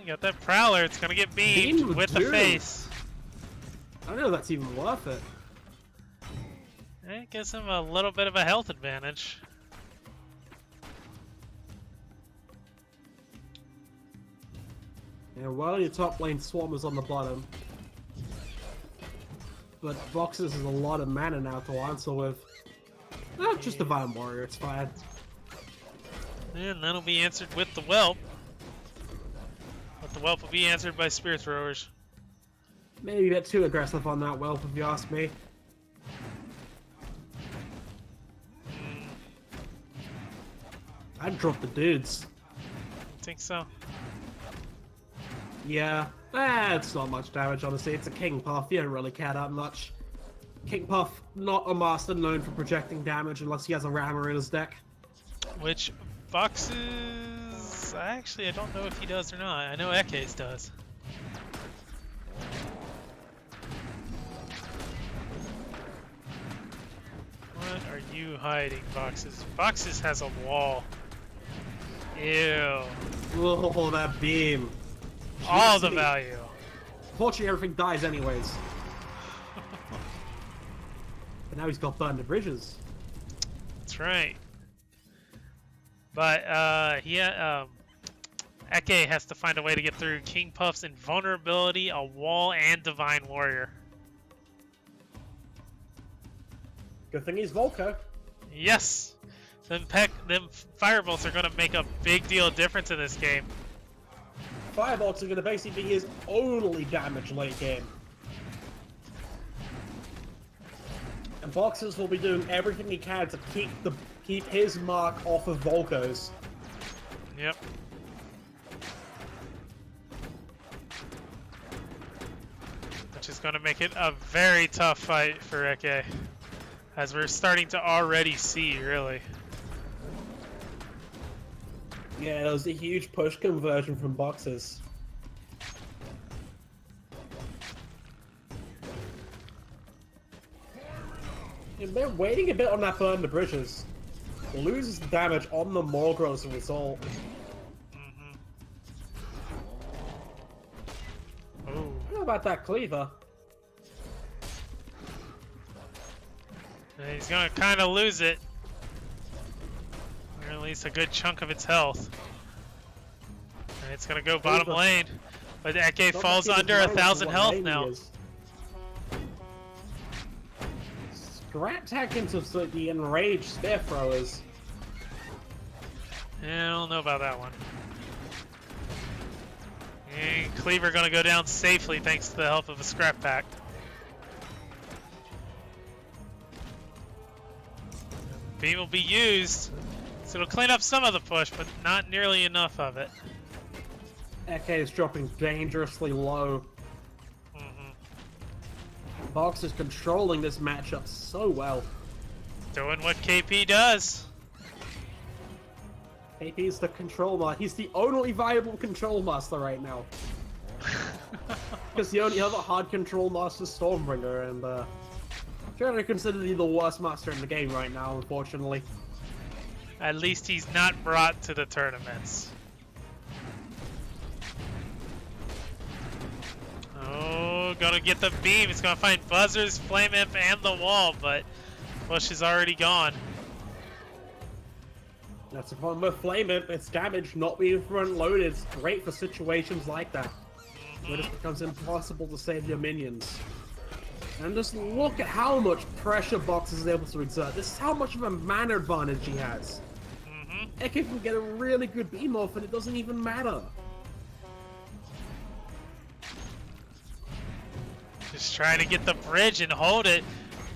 You got that Prowler. It's gonna get beamed with the face. I don't know if that's even worth it. It gives him a little bit of a health advantage. Yeah, well, your top lane Swarm is on the bottom. But Boxes is a lot of mana now to answer with. Just Divine Warrior, it's fine. And that'll be answered with the Whelp. But the Whelp will be answered by Spear Throwers. Maybe a bit too aggressive on that Whelp, if you ask me. I'd drop the dudes. I think so. Yeah, it's not much damage, honestly. It's a King Puff, you don't really care that much. King Puff, not a master known for projecting damage unless he has a Rammer in his deck. Which Boxes... Actually, I don't know if he does or not. I know Eke's does. What are you hiding, Boxes? Boxes has a wall. Ew. Oh, that beam. All the value. Fortunately, everything dies anyways. But now he's got Burn the Bridges. That's right. But Eke has to find a way to get through King Puff's invulnerability, a wall, and Divine Warrior. Good thing he's Volko. Yes! Them Firebolts are going to make a big deal of difference in this game. Firebolts are going to basically be his only damage late game. And Boxers will be doing everything he can to keep his mark off of Volko's. Yep. Which is going to make it a very tough fight for Eke. As we're starting to already see, really. Yeah, that was a huge push conversion from Boxers. They're waiting a bit on that Burn the Bridges. Loses the damage on the Morgro as a result. Oh. How about that Cleaver? And he's going to kind of lose it. Or at least a good chunk of its health. And it's going to go bottom lane. But Eke falls under 1,000 health now. Scrat tag into the enraged Spear Throwers. Yeah, I don't know about that one. And Cleaver going to go down safely thanks to the help of a Scrap Pack. Beam will be used, so it'll clean up some of the push, but not nearly enough of it. Eke is dropping dangerously low. Box is controlling this matchup so well. Doing what KP does. KP is the control master. He's the only viable control master right now. Because the only other hard control master is Stormbringer, and I'm trying to consider him the worst master in the game right now, unfortunately. At least he's not brought to the tournaments. Oh, gonna get the beam. It's gonna find Buzzers, Flame Imp, and the wall, but Bush is already gone. That's the problem with Flame Imp. Its damage not being front loaded. It's great for situations like that. When it becomes impossible to save your minions. And just look at how much pressure Box is able to exert. This is how much of a mana advantage he has. Eke can get a really good beam off and it doesn't even matter. Just trying to get the bridge and hold it.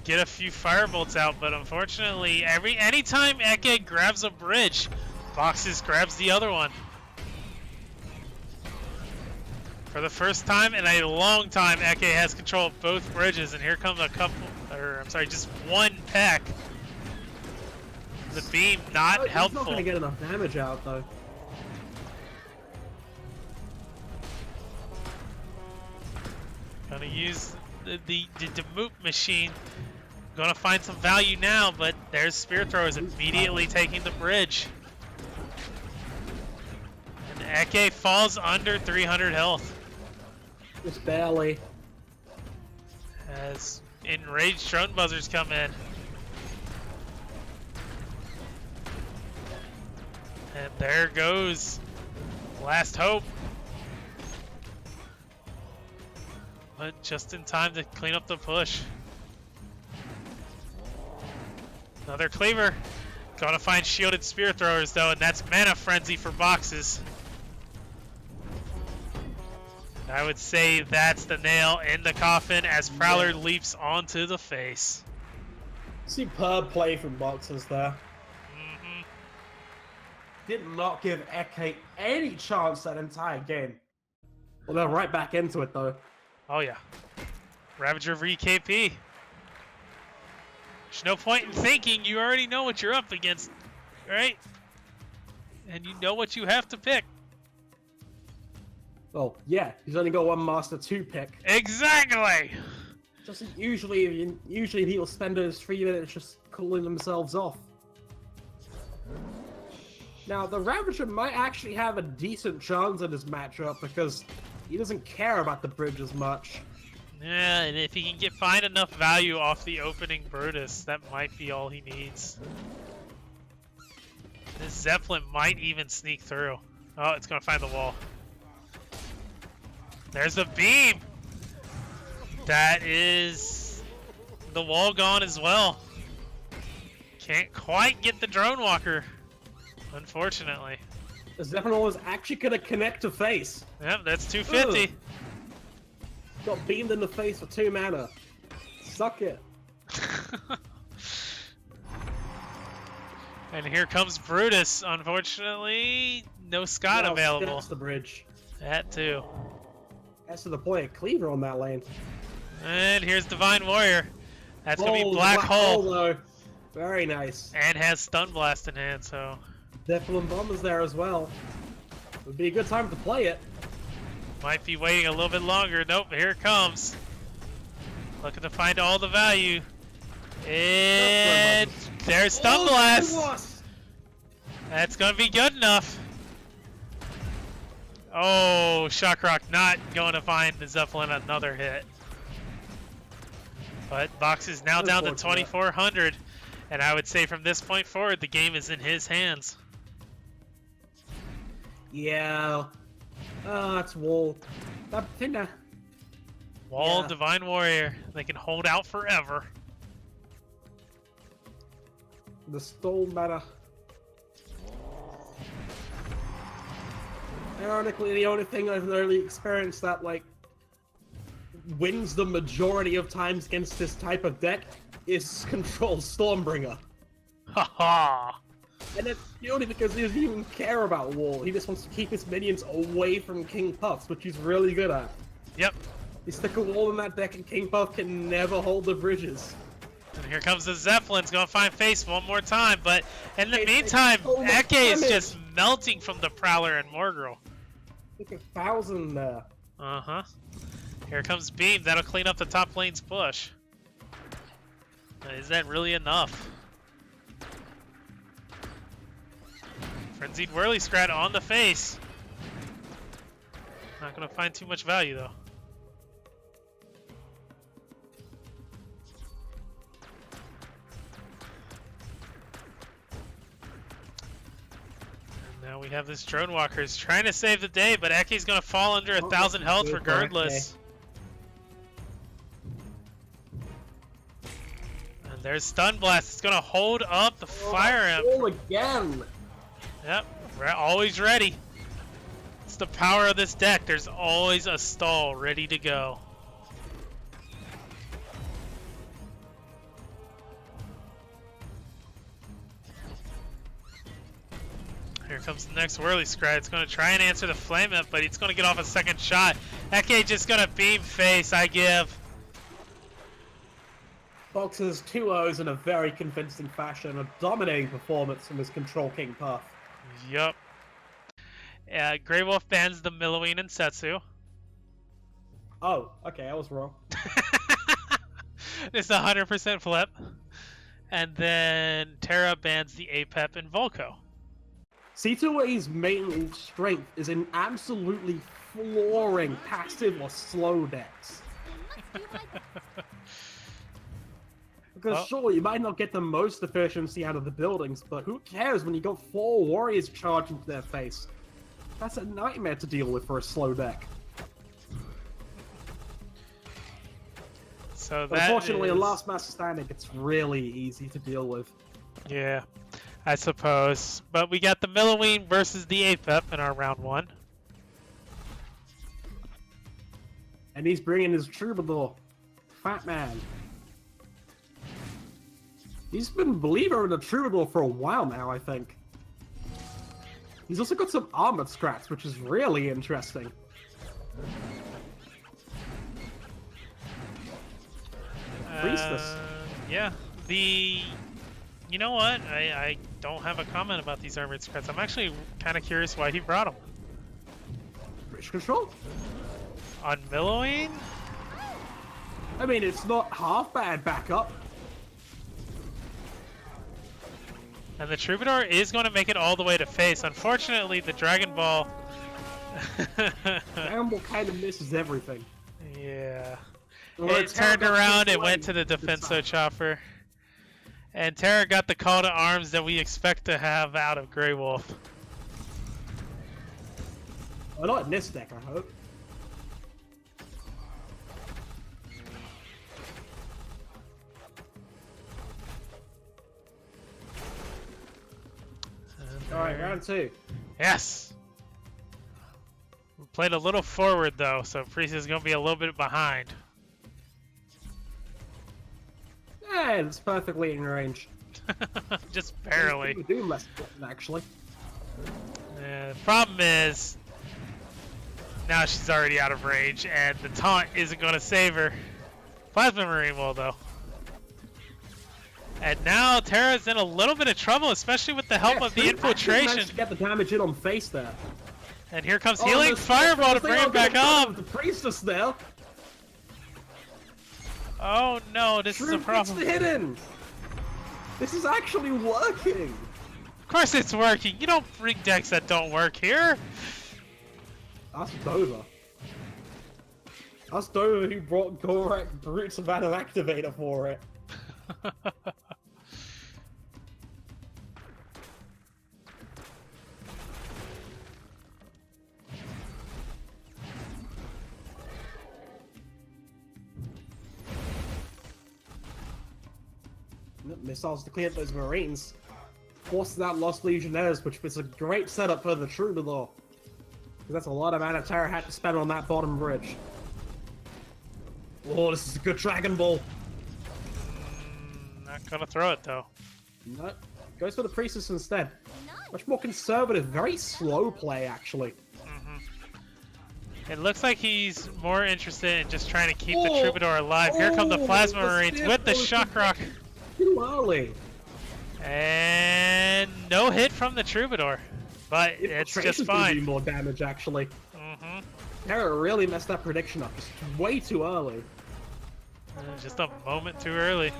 Get a few Firebolts out, but unfortunately, anytime Eke grabs a bridge, Boxes grabs the other one. For the first time in a long time, Eke has control of both bridges, and here comes a couple, or I'm sorry, just one pack. The beam not He's helpful. not going to get enough damage out though. Gonna use the Demoop machine. Gonna find some value now, but there's Spear Throwers immediately taking the bridge. And Eke falls under 300 health. Just barely. As enraged drone buzzers come in. And there goes Last Hope. But just in time to clean up the push. Another cleaver. Gonna find shielded Spear Throwers though, and that's Mana Frenzy for boxes. I would say that's the nail in the coffin as Prowler leaps onto the face. Superb play from boxes there. Mm-hmm. Did not give Eke any chance that entire game. Well, they're right back into it though. Oh yeah. Ravager of EKP. There's no point in thinking, you already know what you're up against, right? And you know what you have to pick. Well, yeah, he's only got one Master 2 pick. Exactly! Usually people spend those 3 minutes just cooling themselves off. Now, the Ravager might actually have a decent chance in this matchup because he doesn't care about the bridge as much. Yeah, and if he can find enough value off the opening Brutus, that might be all he needs. This Zeppelin might even sneak through. Oh, it's gonna find the wall. There's the beam! That is the wall gone as well. Can't quite get the Drone Walker, unfortunately. The Zeppelin was actually gonna connect to face. Yep, that's 250. Ugh. Got beamed in the face for 2 mana. Suck it. And here comes Brutus. Unfortunately, no Scott available. That's the bridge. That too. As to the point, Cleaver on that lane. And here's Divine Warrior. That's gonna be Oh, Black Hole. though. Very nice. And has Stun Blast in hand, so. Zeppelin Bomber's there as well. Would be a good time to play it. Might be waiting a little bit longer. Nope, here it comes. Looking to find all the value. And there's Stun Blast. That's gonna be good enough. Oh, Shockrock not going to find the Zeppelin another hit. But Box is now down to 2,400. And I would say from this point forward, the game is in his hands. Yeah. That's Wall. Wall, Yeah. Divine Warrior. They can hold out forever. The stall matter. Ironically, the only thing I've really experienced that, like, wins the majority of times against this type of deck is Control Stormbringer. Haha. And it's purely because he doesn't even care about Wall. He just wants to keep his minions away from King Puffs, which he's really good at. Yep. You stick a Wall in that deck and King Puff can never hold the bridges. And here comes the Zeppelin's gonna find face one more time, but in the It meantime, takes so much Eke is damage. just melting from the Prowler and Morgirl. Look at 1,000 there. Uh-huh. Here comes Beam, that'll clean up the top lane's push. Is that really enough? Frenzied Whirly Scrat on the face. Not gonna find too much value though. Now we have this Drone Walker. He's trying to save the day, but Eke's gonna fall under 1,000 health good for regardless. And there's Stun Blast. It's gonna hold up the Fire Imp. Wall again. Yep, we're always ready. It's the power of this deck. There's always a stall ready to go. Here comes the next Whirly Scrat. It's going to try and answer the Flame Imp, but he's going to get off a second shot. Eke just going to beam face, I give. Boxes 2 O's in a very convincing fashion, a dominating performance from his Control King Puff. Yup. Grey Wolf bans the Milloween and Setsu. Oh, okay, I was wrong. It's 100% flip. And then Terra bans the Apep and Volko. C2A's main strength is in absolutely flooring passive or slow decks. Because sure, you might not get the most efficiency out of the buildings, but who cares when you got 4 warriors charging to their face? That's a nightmare to deal with for a slow deck. So But unfortunately, in Last Master Standing, it's really easy to deal with. Yeah, I suppose. But we got the Milloween versus the Apep in our round 1. And he's bringing his Troubadour. Fat man. He's been believer in the Troubadour for a while now, I think. He's also got some armored scraps, which is really interesting. Priestess. Yeah. You know what? I don't have a comment about these armored scraps. I'm actually kind of curious why he brought them. Bridge control? On Milloween? I mean, it's not half bad backup. And the Troubadour is going to make it all the way to face. Unfortunately, the Dragon Ball... Dragon Ball kind of misses everything. Yeah. Well, It turned around and went to the Defenso Chopper. And Terra got the call to arms that we expect to have out of Grey Wolf. Well, not in this deck, I hope. Alright, round 2. Yes! We played a little forward though, so Priest is going to be a little bit behind. Yeah, it's perfectly in range. Just barely. We do less actually. The problem is, now she's already out of range, and the taunt isn't going to save her. Plasma Marine will, though. And now Terra's in a little bit of trouble, especially with the help of the infiltration. Managed to get the damage in on face there. And here comes Healing Fireball to bring him back up. The Priestess there. Oh no, this is a problem. It's hidden. This is actually working. Of course it's working. You don't bring decks that don't work here. That's Dover. That's Dover who brought Gorak Brutes of Adam Activator for it. Missiles to clear those Marines. Forces out Lost Legionnaires, which was a great setup for the Troubadour. Because that's a lot of mana Terra had to spend on that bottom bridge. Oh, this is a good Dragon Ball. Not gonna throw it though. No, goes for the Priestess instead. Much more conservative, very slow play actually. It looks like he's more interested in just trying to keep the Troubadour alive. Here come the Plasma Marines with the Shock Rock. Too early. And no hit from the Troubadour, but it's just fine. Do more damage actually. Terra really messed that prediction up. Just way too early. Just a moment too early.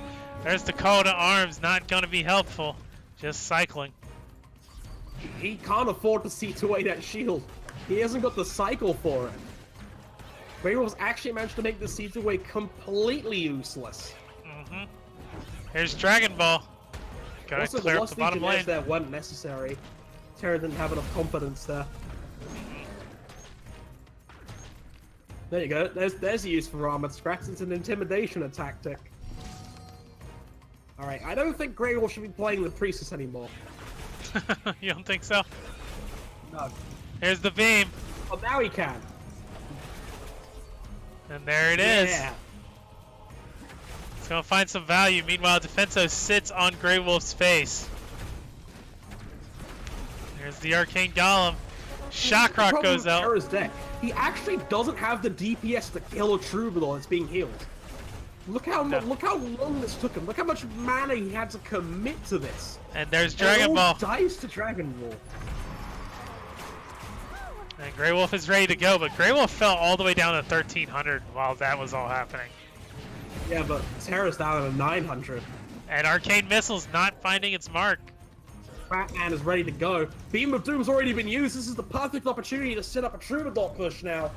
There's the call to arms. Not gonna be helpful. Just cycling. He can't afford to C2A that shield. He hasn't got the cycle for it. Grey Wolves actually managed to make the C2A completely useless. Here's Dragon Ball. Gotta Also, clear the up Lost the bottom lane. Legionnaires there weren't necessary. Terra didn't have enough confidence there. There you go. There's a use for armored scraps. It's an intimidation tactic. Alright, I don't think Grey Wolf should be playing the Priestess anymore. You don't think so? No. Here's the beam. Oh, now he can. And there it is. Yeah. It's gonna find some value. Meanwhile, Defenso sits on Grey Wolf's face. There's the Arcane Golem. Shock Rock goes out. Terra's deck. He actually doesn't have the DPS to kill a Troubadour that's being healed. Look how long this took him. Look how much mana he had to commit to this. And there's Dragon Ball. Dice to Dragon Ball. And Grey Wolf is ready to go, but Grey Wolf fell all the way down to 1300 while that was all happening. Yeah, but Terra's down at a 900. And Arcane Missile's not finding its mark. Batman is ready to go. Beam of Doom's already been used. This is the perfect opportunity to set up a Troubadour push now.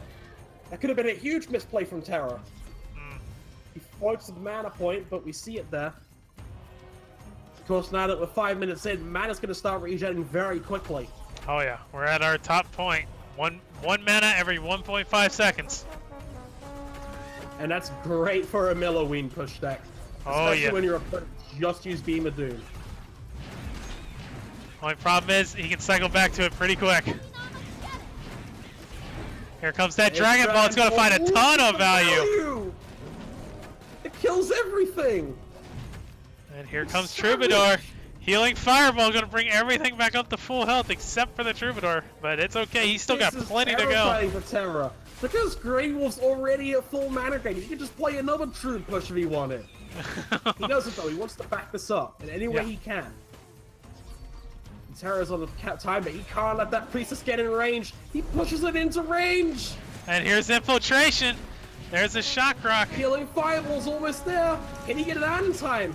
That could have been a huge misplay from Terra. He floats the mana point, but we see it there. Of course, now that we're 5 minutes in, mana's going to start regenerating very quickly. Oh yeah, we're at our top point. One mana every 1.5 seconds. And that's great for a Milloween push deck. Especially when your opponent just used Beam of Doom. Only problem is, he can cycle back to it pretty quick. Here comes that Dragon Ball. It's going to find a ton of value. It kills everything. And here comes Troubadour. Healing Fireball going to bring everything back up to full health except for the Troubadour. But it's okay. He's still got plenty to go. For Terra. Because Grey Wolf's already at full mana drain. He can just play another Troop push if he wanted. He doesn't though. He wants to back this up in any way he can. And Terra's on the time, but he can't let that Priestess get in range. He pushes it into range. And here's Infiltration. There's a Shock Rock. Healing Fireball's almost there. Can he get it out in time?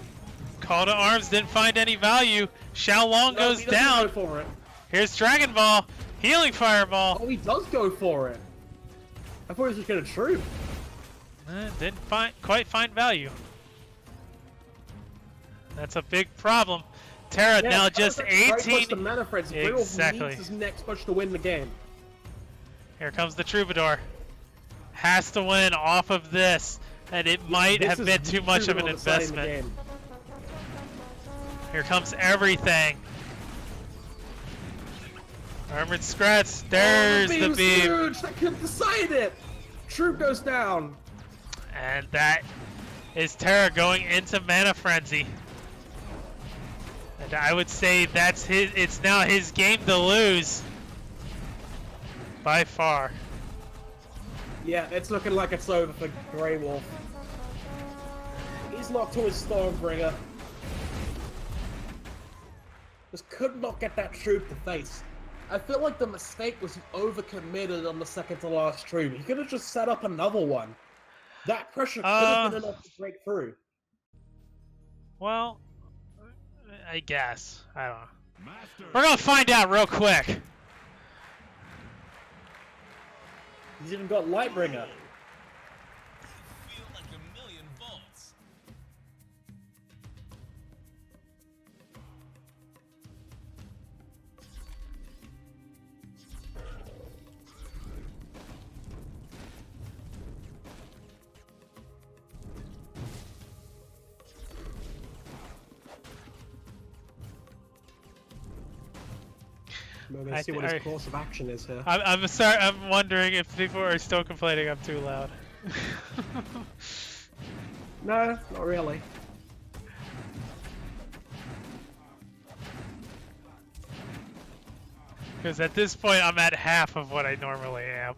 Call to Arms didn't find any value. Xiaolong goes down. Go for it. Here's Dragon Ball. Healing Fireball. Oh, he does go for it. I thought he was just going to Troop. Didn't quite find value. That's a big problem. Terra now just 18. Exactly. Needs his next push to win the game. Here comes the Troubadour. Has to win off of this, and it might have been too much of an investment. Here comes everything. Armored Scratch. There's the beam. Huge. That could decide it. Troop goes down. And that is Terra going into Mana Frenzy. And I would say that's his. It's now his game to lose. By far. Yeah, it's looking like it's over for Grey Wolf. He's locked to his Stormbringer. Just could not get that Troop to face. I feel like the mistake was overcommitted on the second to last Troop. He could have just set up another one. That pressure could have been enough to break through. Well, I guess. I don't know. We're gonna find out real quick. He's even got Lightbringer. Let's see what his course of action is here. I'm sorry. I'm wondering if people are still complaining I'm too loud. No, not really. Because at this point, I'm at half of what I normally am.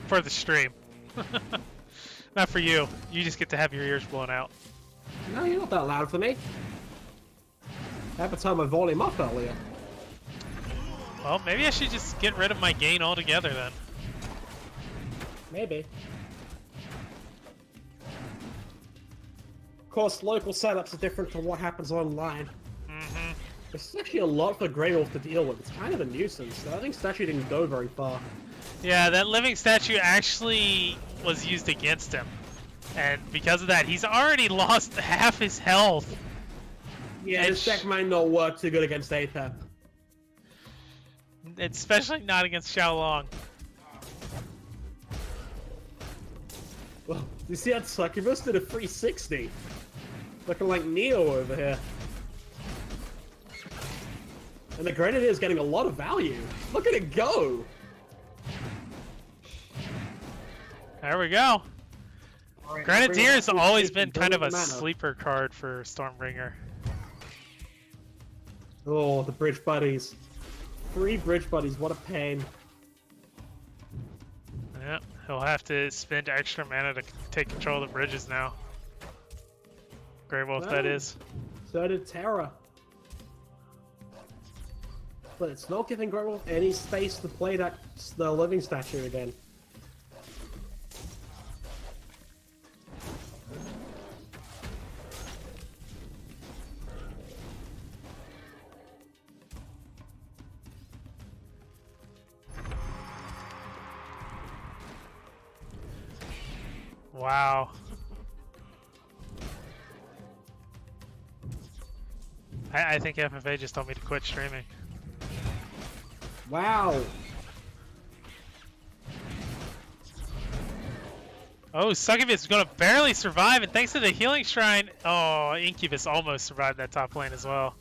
For the stream. Not for you. You just get to have your ears blown out. No, you're not that loud for me. I had to turn my volume up earlier. Well, maybe I should just get rid of my gain altogether then. Maybe. Of course, local setups are different from what happens online. Mm-hmm. There's actually a lot for Grey Wolf to deal with. It's kind of a nuisance. I think Statue didn't go very far. Yeah, that living statue actually was used against him. And because of that, he's already lost half his health. Yeah, this deck might not work too good against APEP. Especially not against Xiaolong. Well, you see that Succubus did a 360. Looking like Neo over here. And the Grenadier is getting a lot of value. Look at it go! There we go. Right, Grenadier has always been kind of a sleeper card for Stormbringer. Oh, the Bridge Buddies. 3 Bridge Buddies, what a pain. Yeah, He'll have to spend extra mana to take control of the bridges now. Grey Wolf, that is. So did Terra. But it's not giving Grey Wolf any space to play the living statue again. Wow. I think FFA just told me to quit streaming. Wow. Oh, Succubus is going to barely survive, and thanks to the healing shrine, oh, Incubus almost survived that top lane as well.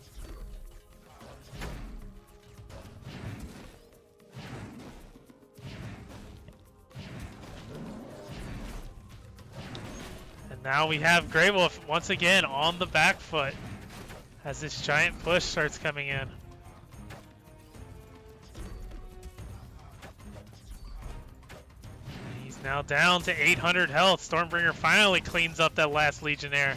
And now we have Grey Wolf once again on the back foot as this giant push starts coming in. He's now down to 800 health. Stormbringer finally cleans up that last Legionnaire.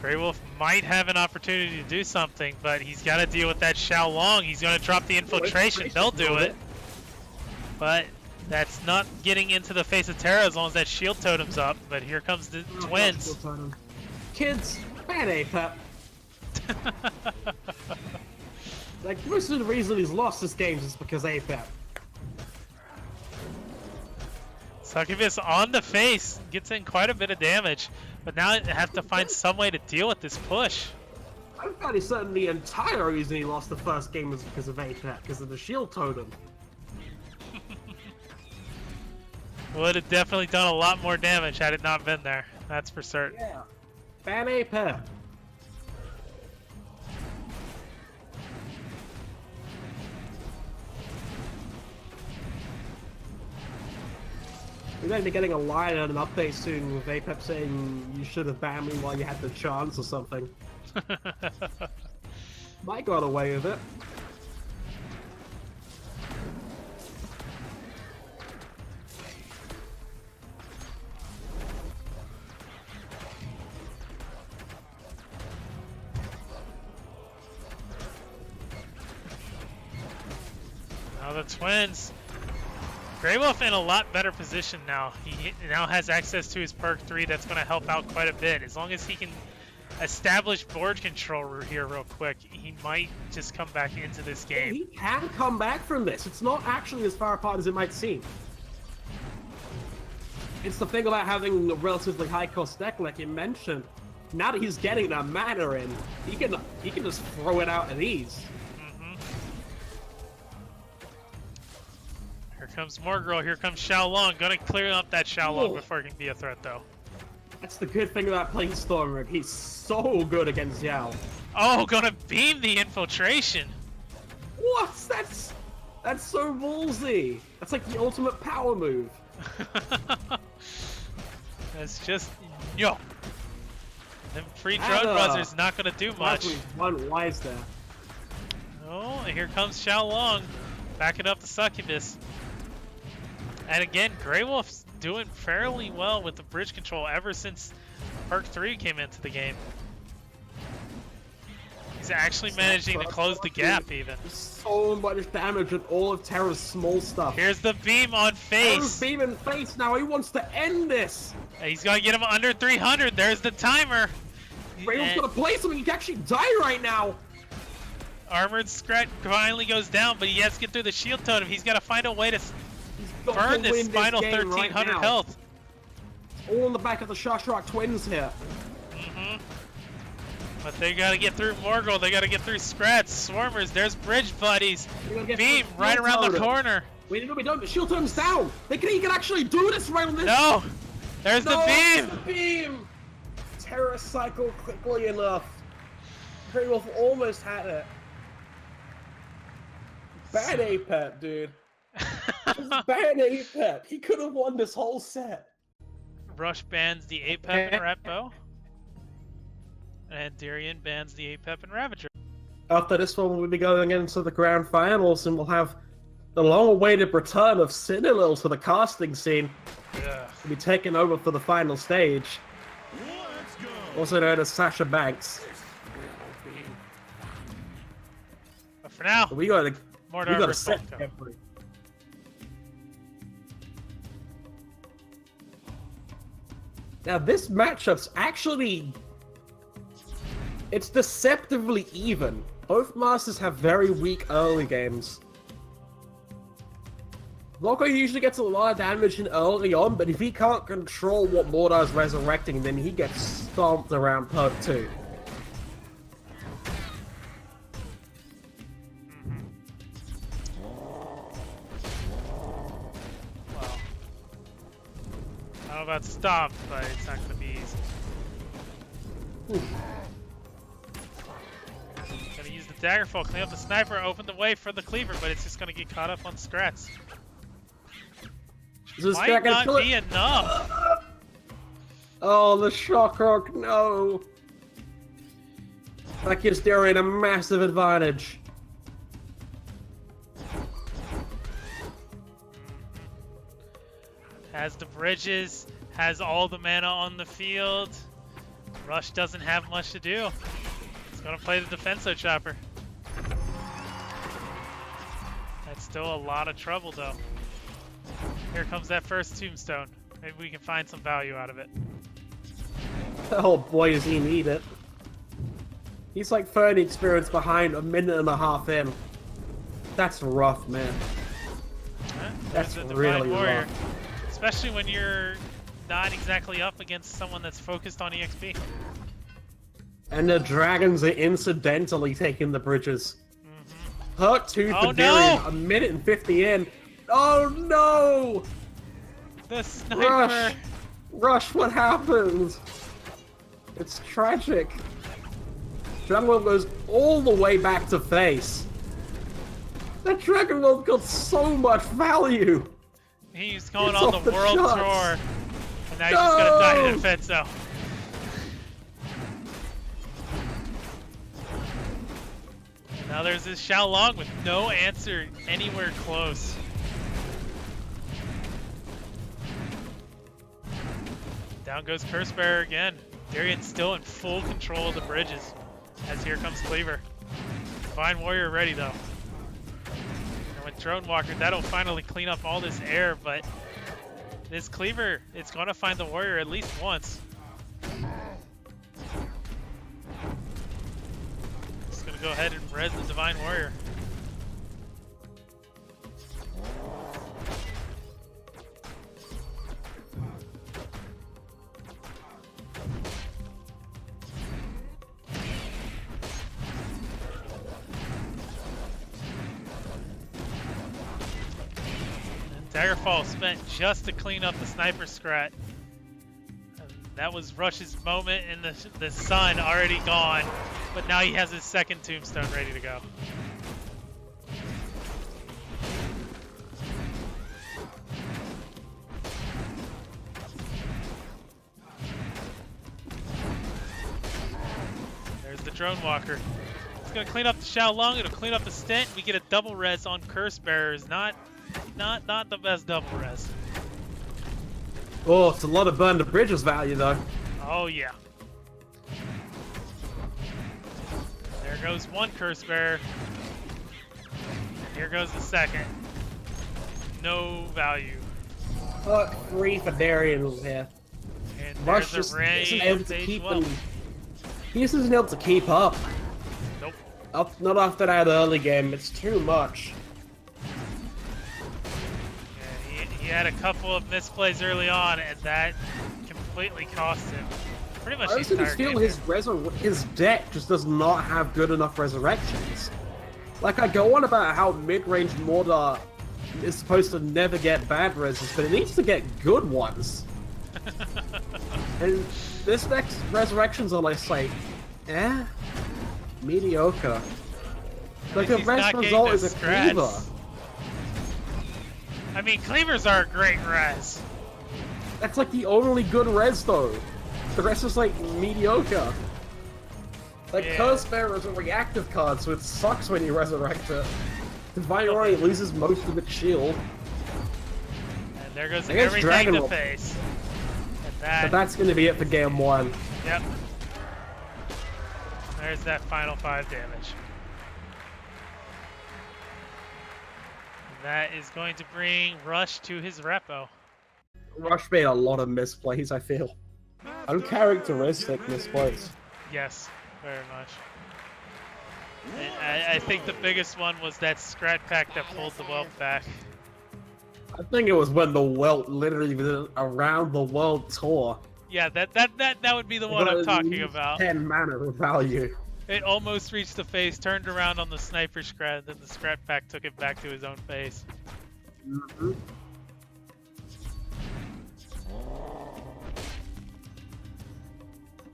Grey Wolf might have an opportunity to do something, but he's got to deal with that Xiao Long. He's going to drop the infiltration. They'll do it. But that's not getting into the face of Terra as long as that shield totem's up. But here comes the twins. Kids, ban APEP. Like, most of the reason he's lost this game is because APEP. Succubus on the face gets in quite a bit of damage, but now I have to find some way to deal with this push. I'm fairly certain the entire reason he lost the first game was because of APEP, because of the shield totem. Would have definitely done a lot more damage had it not been there. That's for certain. Yeah. Ban APEP. We're going to be getting a line on an update soon with APEP saying you should have banned me while you had the chance or something. Mike got away with it. Now the twins. Grey Wolf in a lot better position now. He now has access to his perk 3 that's going to help out quite a bit. As long as he can establish board control here real quick, he might just come back into this game. He can come back from this. It's not actually as far apart as it might seem. It's the thing about having a relatively high cost deck like you mentioned. Now that he's getting that mana in, he can just throw it out at ease. Here comes Morgirl, here comes Xiao Long. Gonna clear up that Xiao Long before it can be a threat though. That's the good thing about playing Stormer. He's so good against Yao. Oh, gonna beam the infiltration. What? That's so ballsy. That's like the ultimate power move. That's just yo. Them free drone buzzers not gonna do much. One wise there. Oh, and here comes Xiao Long, backing up the Succubus. And again, Grey Wolf's doing fairly well with the bridge control ever since Perk 3 came into the game. He's actually managing to close the gap even. So much damage with all of Terra's small stuff. Here's the beam on face. Terra's beam in face now. He wants to end this. He's gonna get him under 300. There's the timer. Grey Wolf's gonna play something. He can actually die right now. Armored Scrat finally goes down, but he has to get through the shield totem. He's got to find a way to burn this final 1300 health. All on the back of the Shashrock twins here. But they got to get through Morgul. They got to get through Scrats, Swarmers. There's Bridge Buddies. Beam right around the corner. Wait, no, we don't. The shield totem's down. He can actually do this right on this. No, there's the beam. The beam. Terra cycle quickly enough. Grey Wolf almost had it. Bad APEP, dude. Bad APEP. He could have won this whole set. Rush bans the APEP and Rat Bow. And Darian bans the APEP and Ravager. After this one, we'll be going into the grand finals, and we'll have the long-awaited return of Single to the casting scene. Yeah. Will be taking over for the final stage. Also known as Sasha Banks. But for now, We got Mordor a versus set. Volko. Now this matchup's actually... It's deceptively even. Both masters have very weak early games. Volko usually gets a lot of damage in early on, but if he can't control what Mordor's resurrecting, then he gets stomped around perk 2. Well, I don't know about stop, but it's not going to be easy. Gonna use the Daggerfall, clean up the sniper, open the way for the cleaver, but it's just gonna get caught up on scrats. Might not be enough. Oh, the shock rock, no! That gives Darian a massive advantage. Has the bridges, has all the mana on the field. Rush doesn't have much to do. He's gonna play the Defenso Chopper. That's still a lot of trouble though. Here comes that first tombstone. Maybe we can find some value out of it. Oh boy, does he need it. He's like 30 experience behind, a minute and a half in. That's rough, man. That's There's the really Divine Warrior. rough. Especially when you're not exactly up against someone that's focused on EXP. And the dragons are incidentally taking the bridges. Hurt 2 Oh, for Darian, no! a minute and 50 in. Oh no! The sniper! Rush, what happened? It's tragic. Dragonlord goes all the way back to face. That Dragonlord got so much value. He's going It's on off the the world charts. tour. And now he's just gonna die to No! Defenso. Now there's this Xiaolong with no answer anywhere close. Down goes Cursebearer again. Darian's still in full control of the bridges. As here comes Cleaver. Divine Warrior ready though. And with Drone Walker, that'll finally clean up all this air, but this Cleaver, it's gonna find the Warrior at least once. Just gonna go ahead and res the Divine Warrior. Daggerfall spent just to clean up the sniper scrat. And that was Rush's moment, and the sun already gone. But now he has his second tombstone ready to go. There's the Drone Walker. It's gonna clean up the Xiaolong, it'll clean up the Stint. We get a double res on Curse Bearers. Not the best double res. Oh, it's a lot of burn to bridges value though. Oh yeah. There goes one Curse Bearer. Here goes the second. No value. Fuck 3 for Darian here. And Rush there's just a isn't range able to stage keep well. him. He just isn't able to keep up. Nope. Not after that early game, it's too much. Yeah, he had a couple of misplays early on, and that completely cost him pretty much I the also entire just feel game. his deck just does not have good enough resurrections. Like, I go on about how mid-range Mordor is supposed to never get bad reses, but it needs to get good ones. And this deck's resurrections are like, mediocre. Like, the He's best not result getting is a the strats. Cleaver. I mean, Cleavers are a great res. That's like the only good res, though. The rest is like mediocre. Like, Yeah. Curse Bearer is a reactive card, so it sucks when you resurrect it. Divine Rory loses most of its shield. And there goes Against everything Dragon to Roll. face. And But that, that's going to be it for game 1. yep. There's that final 5 damage. And that is going to bring Rush to his repo. Rush made a lot of misplays, I feel. Uncharacteristic misplays. Yes, very much. I think the biggest one was that Scrat Pack that pulled the welt back. I think it was when the Welt literally did around the world tour. Yeah, that would be the one I'm talking about. 10 mana value. It almost reached the face, turned around on the Sniper Scrat, then the Scrat Pack took it back to his own face. Mm-hmm.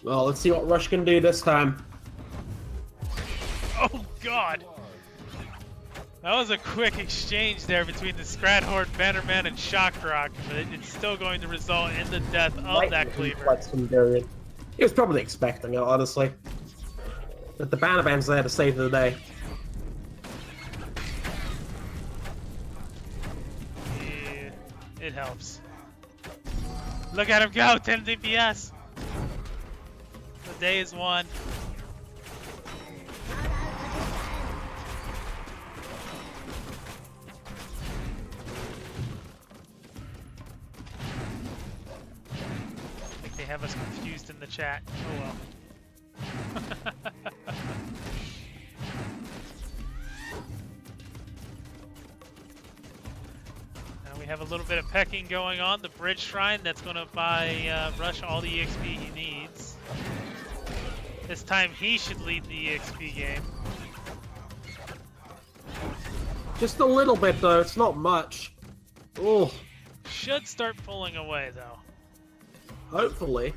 Well, let's see what Rush can do this time. Oh god! That was a quick exchange there between the Scrat Horde, Bannerman, and Shockrock, but it's still going to result in the death of that Cleaver. Reflex from Darian. He was probably expecting it, honestly. But the Bannerman's there to save the day. Yeah, it helps. Look at him go, 10 DPS! The day is won. I think they have us confused in the chat. Oh well. Now we have a little bit of pecking going on. The Bridge Shrine, that's going to buy Rush all the EXP he needs. This time he should lead the EXP game. Just a little bit, though. It's not much. Oh, Should start pulling away, though. hopefully.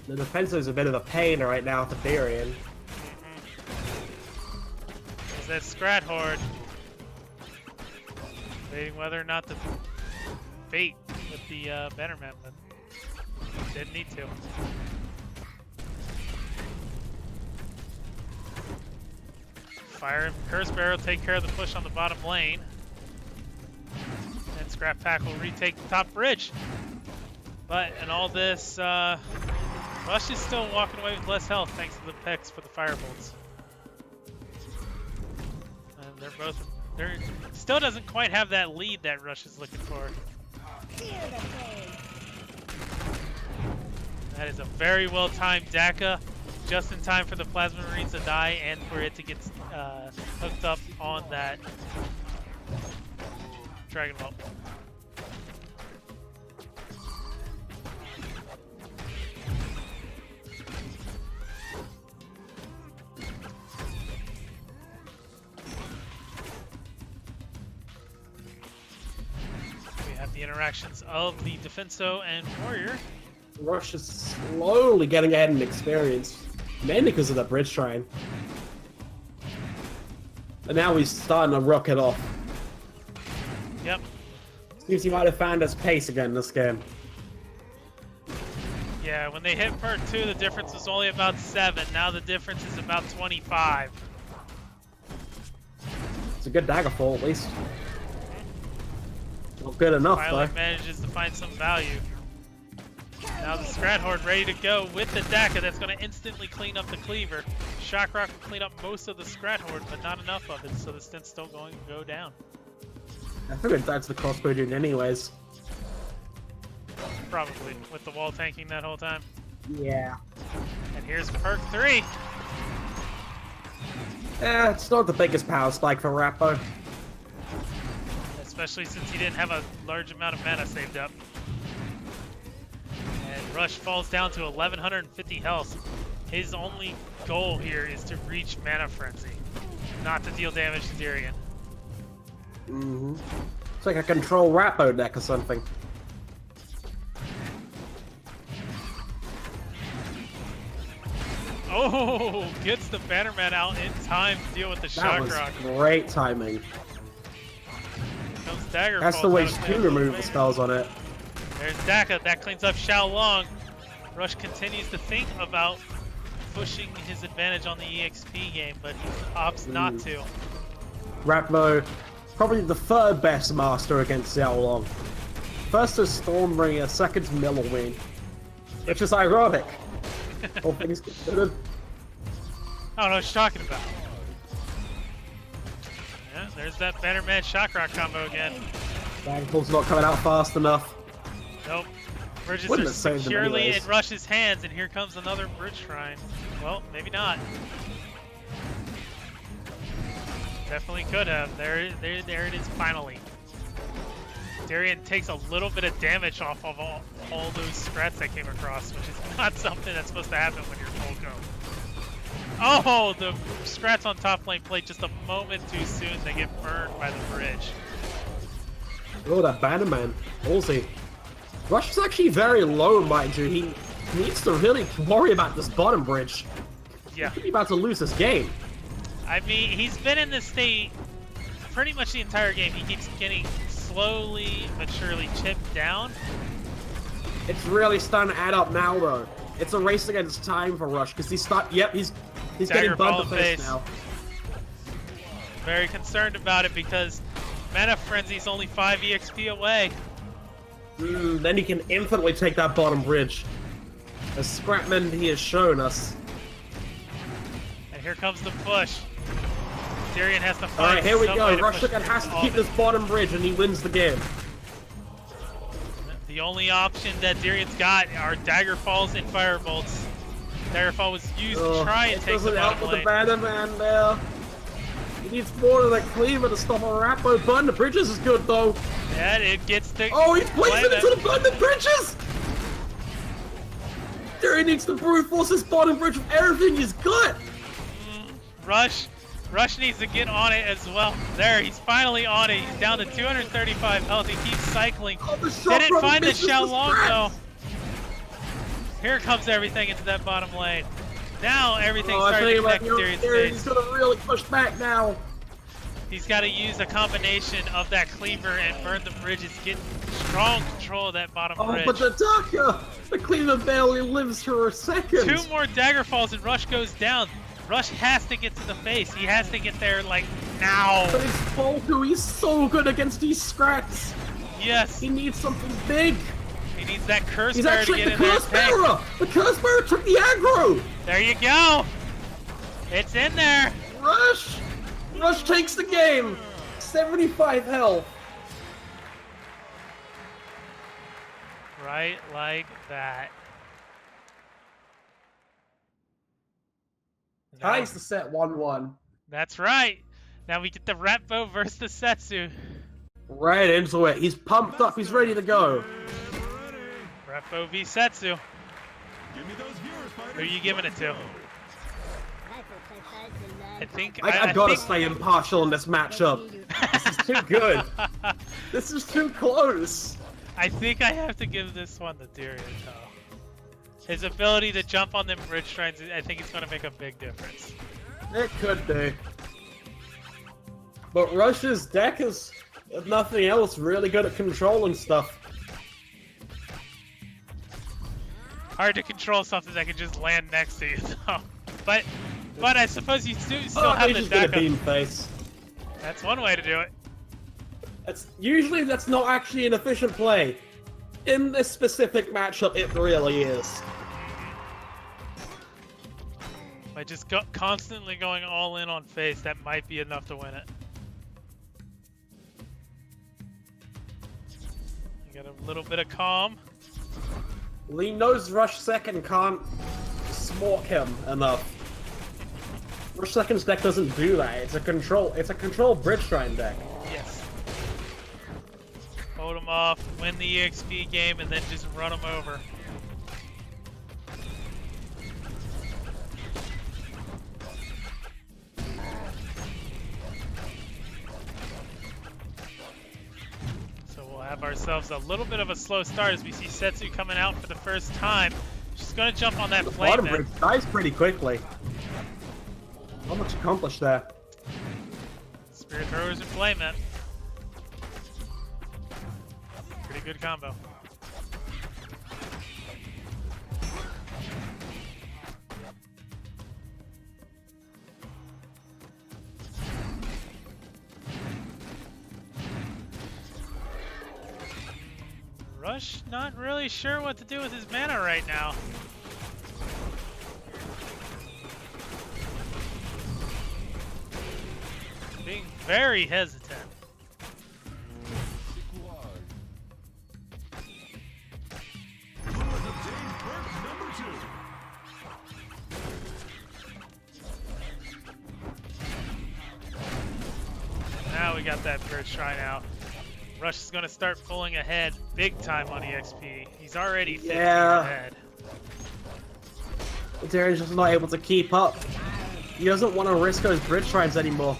The defensive's a bit of a pain right now for Darian. Is that Scrat Horde debating whether or not to bait with the Bannerman, but didn't need to. Fire Curse Barrel take care of the push on the bottom lane. And Scrap Pack will retake the top bridge. But in all this, Rush is still walking away with less health thanks to the pecks for the Firebolts. And they're still doesn't quite have that lead that Rush is looking for. That is a very well timed DACA, just in time for the Plasma Marines to die and for it to get hooked up on that Dragon Ball. We have the interactions of the Defenso and Warrior. Rush is slowly getting ahead in experience, mainly because of the Bridge Shrine. And now he's starting to rocket off. Yep. Seems he might have found his pace again this game. Yeah, when they hit part 2, the difference was only about 7. Now the difference is about 25. It's a good Daggerfall, at least. Not good enough, Violet though. manages to find some value. Now the Scrat Horde ready to go with the DACA that's going to instantly clean up the Cleaver. Shockrock will clean up most of the Scrat Horde, but not enough of it, so the stint's still going to go down. I figured that's the crossbow dude anyways. Probably, with the wall tanking that whole time. Yeah. And here's perk 3. It's not the biggest power spike for Rappo. Especially since he didn't have a large amount of mana saved up. And Rush falls down to 1150 health. His only goal here is to reach Mana Frenzy, not to deal damage to Darian. Mm-hmm. It's like a control Rappo deck or something. Oh, gets the Bannerman out in time to deal with the That was Shockrock. great timing. Comes Dagger. Has to waste 2 removal spells on it. There's Daka. That cleans up Xiao Long. Rush continues to think about pushing his advantage on the EXP game, but he opts not to. Rapmo, probably the third best master against Xiao Long. First is Stormbringer, second's Milloween. Which is ironic. All things considered. I don't know what you're talking about. Yeah, there's that Better Man Shock Rock combo again. Daggerfall's not coming out fast enough. Nope. Bridges Wouldn't are have saved them securely anyways. in Rush's hands, and here comes another bridge shrine. Well, maybe not. Definitely could have. There it is finally. Darian takes a little bit of damage off of all those strats that came across, which is not something that's supposed to happen when you're full go. Oh, the strats on top lane played just a moment too soon. They get burned by the bridge. Oh, that Bannerman. Ballsy. Rush is actually very low, mind you. He needs to really worry about this bottom bridge. Yeah. He could be about to lose this game. I mean, he's been in this state pretty much the entire game. He keeps getting slowly but surely chipped down. It's really starting to add up now, though. It's a race against time for Rush because he's getting bumped to face now. Very concerned about it because Mana Frenzy's only 5 EXP away. Then he can infinitely take that bottom bridge. As Scrapman he has shown us. And here comes the push. Darian has to find Alright, here we some go. way to Rush push has to off keep it. this bottom bridge and he wins the game. The only option that Darian's got are Daggerfalls and Firebolts. Daggerfall was used to try and take the doesn't help bottom with the lane. Bannerman there. He needs more than a cleaver to stop a Rappo burn. The bridges is good though. Yeah, it gets to Oh, he's placing it Flame to the burn bridges! Darian needs to brute force this bottom bridge with everything he's got! Rush needs to get on it as well. There, he's finally on it. He's down to 235 health. He keeps cycling. Oh, the shot Didn't from find the misses Xiao the Long strats. though. Here comes everything into that bottom lane. Now everything's I starting think to like connect to Darian's Darian, face. he's gonna really push back now. He's got to use a combination of that cleaver and burn the bridges, get strong control of that bottom Oh, bridge. but the Daka! The cleaver barely lives for a second. 2 more dagger falls and Rush goes down. Rush has to get to the face. He has to get there like now. But it's Volku, he's so good against these scrats. Yes, He needs something big. he needs that curse He's bearer to actually get the in there. curse bearer. The curse bearer took the aggro. There you go. It's in there. Rush takes the game. 75 health. Right like that. Now- Ties the set 1-1. That's right. Now we get the Ratbo versus the Setsu. Right into it. He's pumped up. He's ready to go. Ratbo v Setsu. Who are you giving it to? I think I gotta stay impartial in this matchup. This is too good. This is too close. I think I have to give this one to Darian though. His ability to jump on them bridge shrines, I think it's going to make a big difference. It could be. But Rush's deck is, if nothing else, really good at controlling stuff. Hard to control something that can just land next to you though. But I suppose you still have he's the just gonna deck. beam face. That's one way to do it. Usually that's not actually an efficient play. In this specific matchup, it really is. By just constantly going all in on face, that might be enough to win it. You got a little bit of calm. Lee knows Rush Second can't smork him enough. Rush Second's deck doesn't do that. It's a control bridge shrine deck. Yes. Hold him off, win the EXP game, and then just run him over. So we'll have ourselves a little bit of a slow start as we see Setsu coming out for the first time. She's gonna jump on that The flame bottom then. bridge dies pretty quickly. Not much accomplished there. Spirit throwers and flame it. Pretty good combo. Rush not really sure what to do with his mana right now. Being very hesitant. Now we got that third shrine out. Rush is going to start pulling ahead big time on EXP. He's already 15 ahead. Darian's just not able to keep up. He doesn't want to risk those bridge shrines anymore.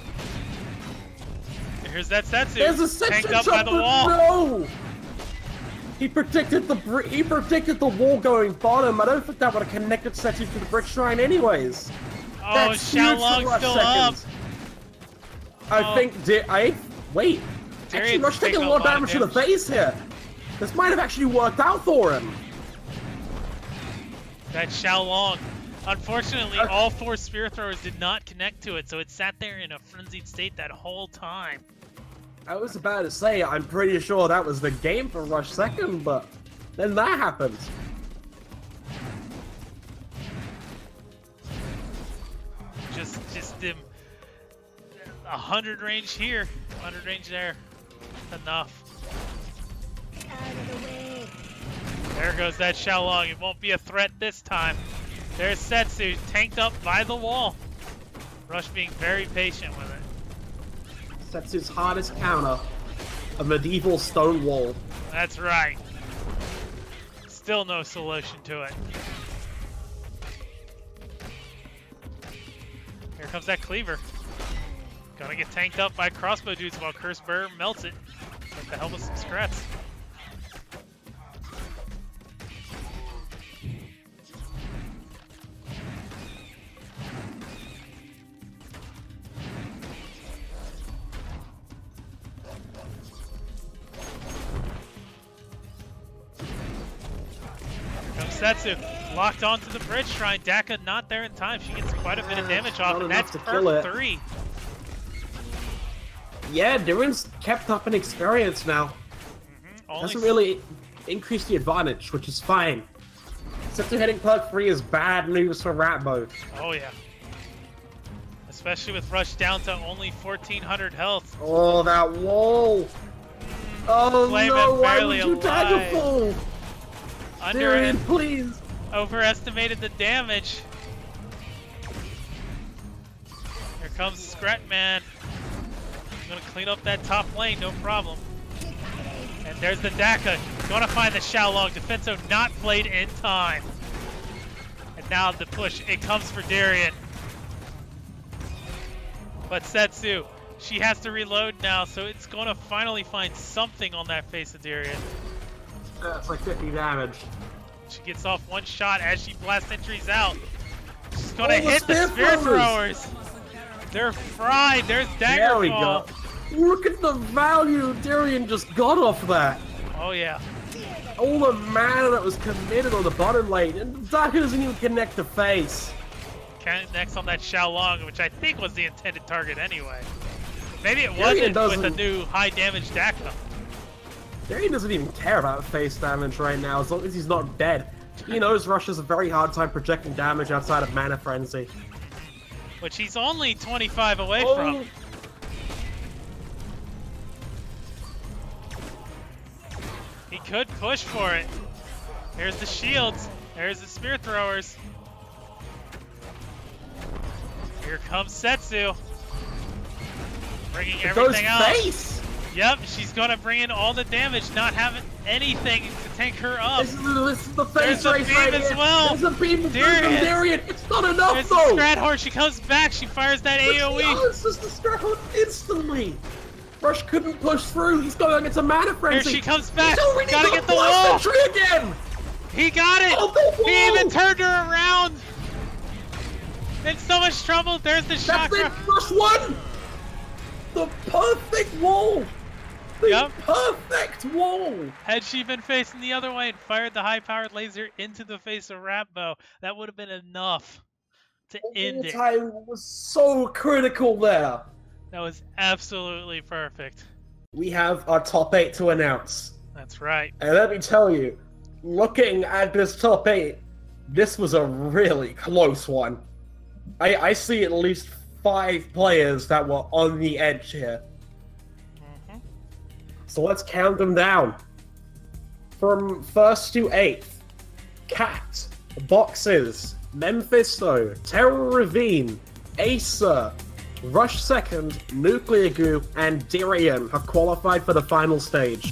Here's that Setsu. There's a tanked Setsu up by the wall. No! He predicted the wall going bottom. I don't think that would have connected Setsu to the bridge shrine anyways. Oh, That's huge for Xiaolong's Rush still up. seconds. I think wait. Actually, Rush taking a lot of damage to the face here. This might have actually worked out for him. That Xiaolong. Unfortunately, all 4 spear throwers did not connect to it, so it sat there in a frenzied state that whole time. I was about to say, I'm pretty sure that was the game for Rush second, but then that happened. Just them 100 range here, 100 range there. Enough. There goes that Xiaolong. It won't be a threat this time. There's Setsu, tanked up by the wall. Rush being very patient with it. Setsu's hardest counter, a medieval stone wall. That's right. Still no solution to it. Here comes that cleaver. Gonna get tanked up by crossbow dudes while Curse Bearer melts it. With the help of some scrats. Setsu locked onto the bridge shrine. Daka not there in time. She gets quite a bit of damage off, and that's Earth 3. Yeah, Durin's kept up in experience now. Doesn't really increase the advantage, which is fine. Setsu hitting perk 3 is bad news for Rat Mode. Oh yeah. Especially with Rush down to only 1400 health. Oh, that wall! Oh Flame no, him why barely would you tag a fool? Darian, please! Overestimated the damage. Here comes Scratman. He's gonna clean up that top lane, no problem. And there's the Daka. Gonna find the Xiaolong. Defenso not played in time. And now the push. It comes for Darian. But Setsu, she has to reload now, so it's gonna finally find something on that face of Darian. That's like 50 damage. She gets off one shot as she blasts entries out. She's gonna hit the spear spear throwers. They're fried. There's Daggerfall. There we go. Look at the value Darian just got off that. Oh yeah. All the mana that was committed on the bottom lane, and Daka doesn't even connect the face. Next on that Xiaolong, which I think was the intended target anyway. Maybe it wasn't with a new high damage Daka. Darian doesn't even care about face damage right now, as long as he's not dead. He knows Rush has a very hard time projecting damage outside of Mana Frenzy. Which he's only 25 away from. He could push for it. There's the shields. There's the spear throwers. Here comes Setsu. Bringing everything out. Face! Yep, she's gonna bring in all the damage, not having anything to tank her up. This is the face There's race a beam right as here. well. There's a beam from Darian. It's not enough There's though. the Strat Horse. She comes back. She fires that AoE. It's just the Strat Horse instantly. Rush couldn't push through. He's going against a Mana Frenzy. Here she comes back. He's Gotta get the wall. Entry again. He got it. Oh, the wall. He even turned her around. In so much trouble. There's the chakra. That's it. Rush won. The perfect wall. The perfect wall! Had she been facing the other way and fired the high-powered laser into the face of Ratbo, that would have been enough to end it. Time was so critical there. That was absolutely perfect. We have our top 8 to announce. That's right. And let me tell you, looking at this top 8, this was a really close one. I see at least 5 players that were on the edge here. Mm-hmm. So let's count them down. From 1st to 8th, Cat, Boxes, Memphisto, Terror Ravine, Acer, Rush 2nd, Nuclear Goo, and Dirian have qualified for the final stage.